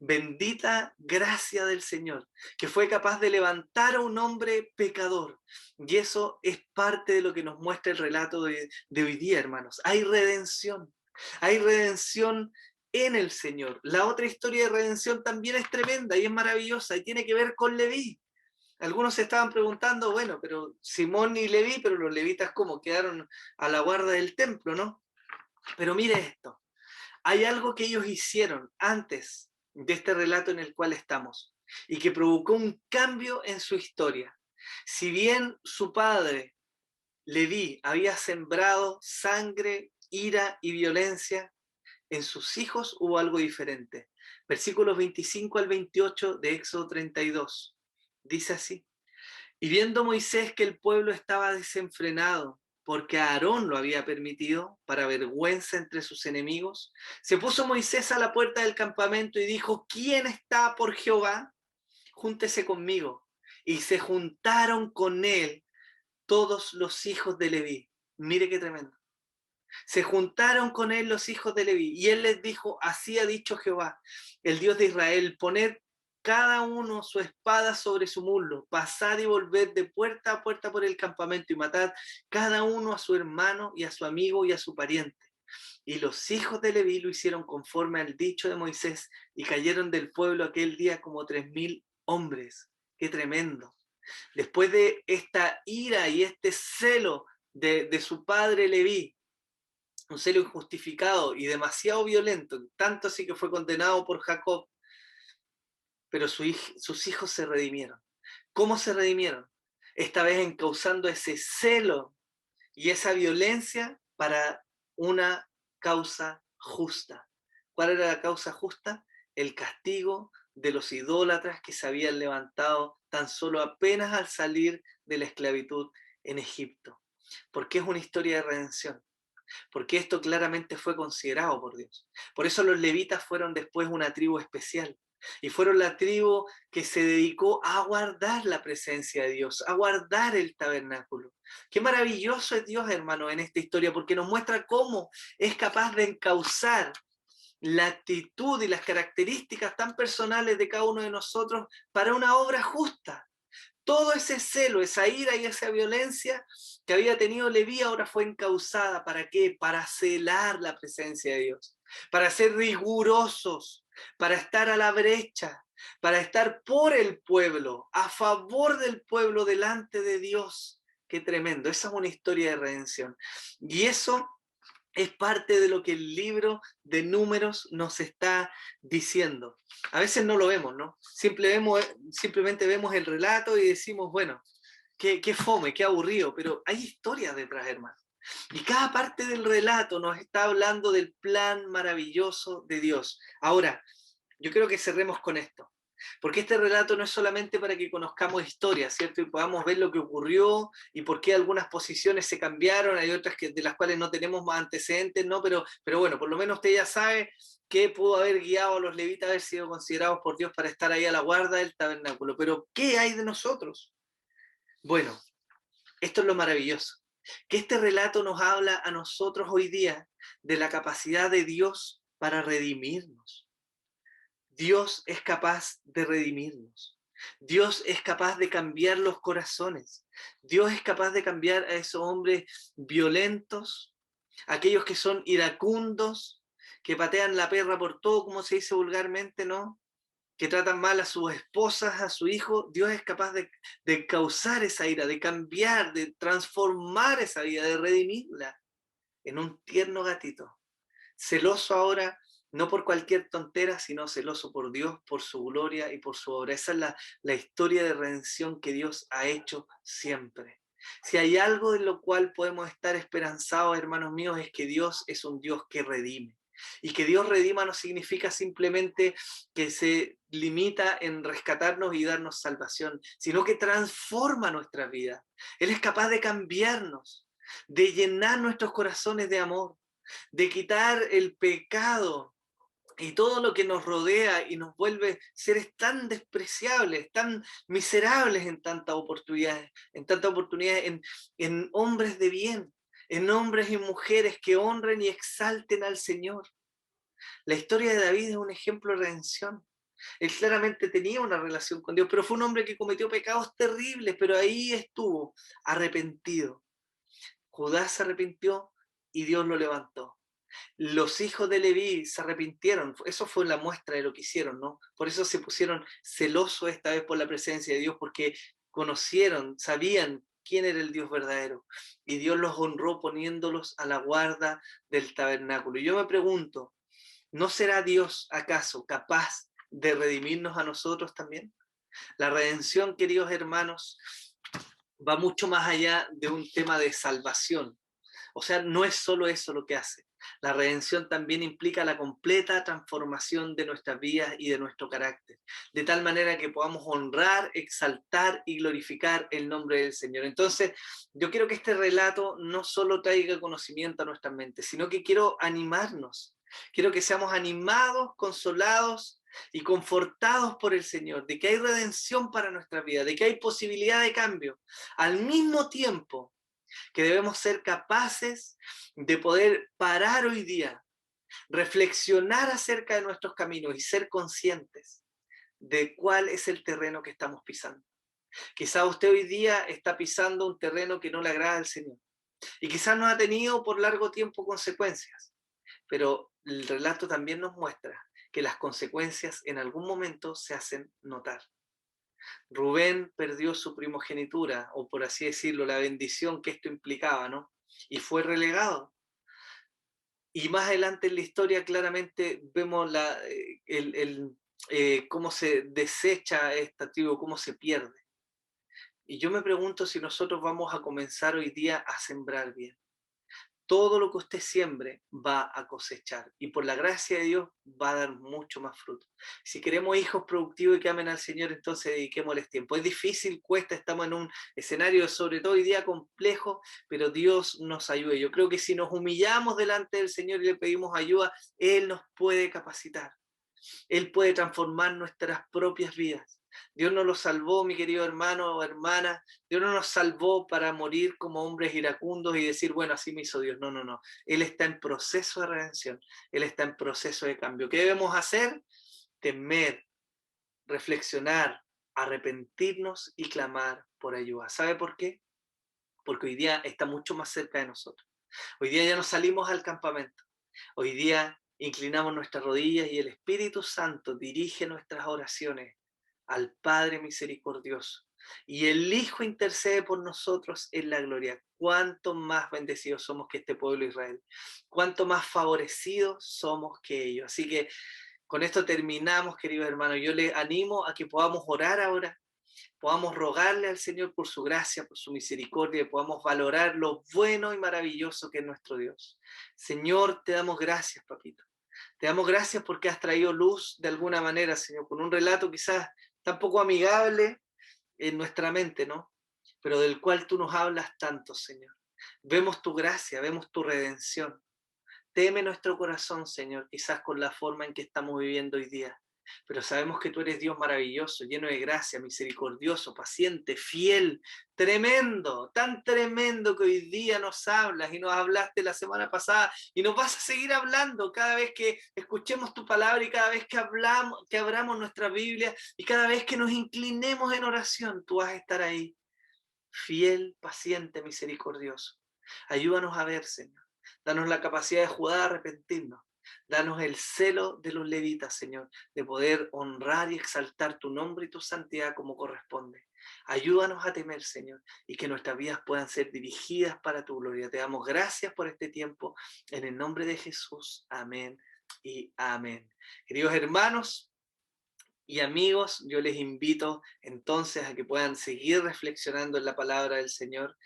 Bendita gracia del Señor, que fue capaz de levantar a un hombre pecador. Y eso es parte de lo que nos muestra el relato de hoy día, hermanos. Hay redención en el Señor. La otra historia de redención también es tremenda y es maravillosa y tiene que ver con Leví. Algunos se estaban preguntando, bueno, pero Simón y Leví, pero los levitas ¿cómo? Quedaron a la guarda del templo, ¿no? Pero mire esto, hay algo que ellos hicieron antes de este relato en el cual estamos y que provocó un cambio en su historia. Si bien su padre, Leví, había sembrado sangre, ira y violencia, en sus hijos hubo algo diferente. Versículos 25 al 28 de Éxodo 32. Dice así: y viendo Moisés que el pueblo estaba desenfrenado porque Aarón lo había permitido, para vergüenza entre sus enemigos. Se puso Moisés a la puerta del campamento y dijo: ¿quién está por Jehová? Júntese conmigo. Y se juntaron con él todos los hijos de Leví. Mire qué tremendo. Se juntaron con él los hijos de Leví, y él les dijo: así ha dicho Jehová, el Dios de Israel: poned cada uno su espada sobre su muslo, pasad y volved de puerta a puerta por el campamento, y matad cada uno a su hermano y a su amigo y a su pariente. Y los hijos de Leví lo hicieron conforme al dicho de Moisés, y cayeron del pueblo aquel día como 3,000 hombres. ¡Qué tremendo! Después de esta ira y este celo de su padre Leví, un celo injustificado y demasiado violento, tanto así que fue condenado por Jacob, pero sus hijos se redimieron. ¿Cómo se redimieron? Esta vez encauzando ese celo y esa violencia para una causa justa. ¿Cuál era la causa justa? El castigo de los idólatras que se habían levantado tan solo apenas al salir de la esclavitud en Egipto. Porque es una historia de redención. Porque esto claramente fue considerado por Dios. Por eso los levitas fueron después una tribu especial. Y fueron la tribu que se dedicó a guardar la presencia de Dios, a guardar el tabernáculo. Qué maravilloso es Dios, hermano, en esta historia, porque nos muestra cómo es capaz de encauzar la actitud y las características tan personales de cada uno de nosotros para una obra justa. Todo ese celo, esa ira y esa violencia que había tenido Leví ahora fue encauzada. ¿Para qué? Para celar la presencia de Dios, para ser rigurosos, para estar a la brecha, para estar por el pueblo, a favor del pueblo delante de Dios. Qué tremendo, esa es una historia de redención. Y eso es parte de lo que el libro de Números nos está diciendo. A veces no lo vemos, ¿no? Simplemente vemos el relato y decimos, bueno, qué fome, qué aburrido, pero hay historias detrás, hermano. Y cada parte del relato nos está hablando del plan maravilloso de Dios. Ahora, yo creo que cerremos con esto. Porque este relato no es solamente para que conozcamos historias, ¿cierto? Y podamos ver lo que ocurrió y por qué algunas posiciones se cambiaron, hay otras de las cuales no tenemos más antecedentes, ¿no? Pero bueno, por lo menos usted ya sabe que pudo haber guiado a los levitas, haber sido considerados por Dios para estar ahí a la guarda del tabernáculo. Pero ¿qué hay de nosotros? Bueno, esto es lo maravilloso, que este relato nos habla a nosotros hoy día de la capacidad de Dios para redimirnos. Dios es capaz de redimirnos. Dios es capaz de cambiar los corazones. Dios es capaz de cambiar a esos hombres violentos, aquellos que son iracundos, que patean la perra por todo, como se dice vulgarmente, ¿no? Que tratan mal a sus esposas, a su hijo. Dios es capaz de causar esa ira, de cambiar, de transformar esa vida, de redimirla en un tierno gatito. Celoso ahora, no por cualquier tontera, sino celoso por Dios, por su gloria y por su obra. Esa es la historia de redención que Dios ha hecho siempre. Si hay algo en lo cual podemos estar esperanzados, hermanos míos, es que Dios es un Dios que redime. Y que Dios redima no significa simplemente que se limita en rescatarnos y darnos salvación, sino que transforma nuestra vida. Él es capaz de cambiarnos, de llenar nuestros corazones de amor, de quitar el pecado y todo lo que nos rodea y nos vuelve seres tan despreciables, tan miserables en tantas oportunidades, en hombres de bien, en hombres y mujeres que honren y exalten al Señor. La historia de David es un ejemplo de redención. Él claramente tenía una relación con Dios, pero fue un hombre que cometió pecados terribles, pero ahí estuvo, arrepentido. Judá se arrepintió y Dios lo levantó. Los hijos de Leví se arrepintieron, eso fue la muestra de lo que hicieron, ¿no? Por eso se pusieron celosos esta vez por la presencia de Dios, porque conocieron, sabían quién era el Dios verdadero, y Dios los honró poniéndolos a la guarda del tabernáculo. Y yo me pregunto, ¿no será Dios acaso capaz de redimirnos a nosotros también? La redención, queridos hermanos, va mucho más allá de un tema de salvación. O sea, no es solo eso lo que hace. La redención también implica la completa transformación de nuestras vidas y de nuestro carácter, de tal manera que podamos honrar, exaltar y glorificar el nombre del Señor. Entonces, yo quiero que este relato no solo traiga conocimiento a nuestra mente, sino que quiero animarnos. Quiero que seamos animados, consolados y confortados por el Señor, de que hay redención para nuestra vida, de que hay posibilidad de cambio. Al mismo tiempo que debemos ser capaces de poder parar hoy día, reflexionar acerca de nuestros caminos y ser conscientes de cuál es el terreno que estamos pisando. Quizá usted hoy día está pisando un terreno que no le agrada al Señor y quizás no ha tenido por largo tiempo consecuencias, pero el relato también nos muestra que las consecuencias en algún momento se hacen notar. Rubén perdió su primogenitura, o por así decirlo, la bendición que esto implicaba, ¿no? Y fue relegado. Y más adelante en la historia claramente vemos cómo se desecha esta tribu, cómo se pierde. Y yo me pregunto si nosotros vamos a comenzar hoy día a sembrar bien. Todo lo que usted siembre va a cosechar y por la gracia de Dios va a dar mucho más fruto. Si queremos hijos productivos y que amen al Señor, entonces dediquémosles tiempo. Es difícil, cuesta, estamos en un escenario sobre todo hoy día complejo, pero Dios nos ayude. Yo creo que si nos humillamos delante del Señor y le pedimos ayuda, Él nos puede capacitar. Él puede transformar nuestras propias vidas. Dios no los salvó, mi querido hermano o hermana. Dios no nos salvó para morir como hombres iracundos y decir, bueno, así me hizo Dios. No, no, no. Él está en proceso de redención. Él está en proceso de cambio. ¿Qué debemos hacer? Temer, reflexionar, arrepentirnos y clamar por ayuda. ¿Sabe por qué? Porque hoy día está mucho más cerca de nosotros. Hoy día ya no salimos al campamento. Hoy día inclinamos nuestras rodillas y el Espíritu Santo dirige nuestras oraciones al Padre misericordioso. Y el Hijo intercede por nosotros en la gloria. Cuánto más bendecidos somos que este pueblo de Israel. Cuánto más favorecidos somos que ellos. Así que con esto terminamos, queridos hermanos. Yo les animo a que podamos orar ahora, podamos rogarle al Señor por su gracia, por su misericordia, y podamos valorar lo bueno y maravilloso que es nuestro Dios. Señor, te damos gracias, papito. Te damos gracias porque has traído luz de alguna manera, Señor, con un relato quizás tan poco amigable en nuestra mente, ¿no? Pero del cual tú nos hablas tanto, Señor. Vemos tu gracia, vemos tu redención. Teme nuestro corazón, Señor, quizás con la forma en que estamos viviendo hoy día. Pero sabemos que tú eres Dios maravilloso, lleno de gracia, misericordioso, paciente, fiel, tremendo, tan tremendo que hoy día nos hablas y nos hablaste la semana pasada y nos vas a seguir hablando cada vez que escuchemos tu palabra y cada vez que abramos nuestra Biblia y cada vez que nos inclinemos en oración, tú vas a estar ahí, fiel, paciente, misericordioso. Ayúdanos a ver, Señor. Danos la capacidad de Judá a arrepentirnos. Danos el celo de los levitas, Señor, de poder honrar y exaltar tu nombre y tu santidad como corresponde. Ayúdanos a temer, Señor, y que nuestras vidas puedan ser dirigidas para tu gloria. Te damos gracias por este tiempo, en el nombre de Jesús. Amén y amén. Queridos hermanos y amigos, yo les invito entonces a que puedan seguir reflexionando en la palabra del Señor.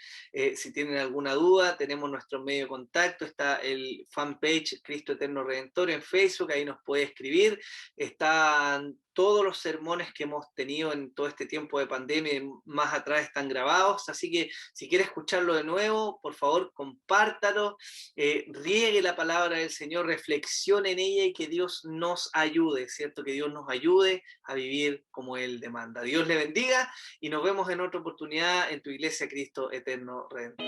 Si tienen alguna duda, tenemos nuestro medio de contacto, está el fanpage Cristo Eterno Redentor en Facebook, ahí nos puede escribir. Están todos los sermones que hemos tenido en todo este tiempo de pandemia, más atrás están grabados, así que si quiere escucharlo de nuevo, por favor, compártalo, riegue la palabra del Señor, reflexione en ella y que Dios nos ayude, ¿cierto? Que Dios nos ayude a vivir como Él demanda. Dios le bendiga y nos vemos en otra oportunidad en tu iglesia Cristo Eterno Redentor.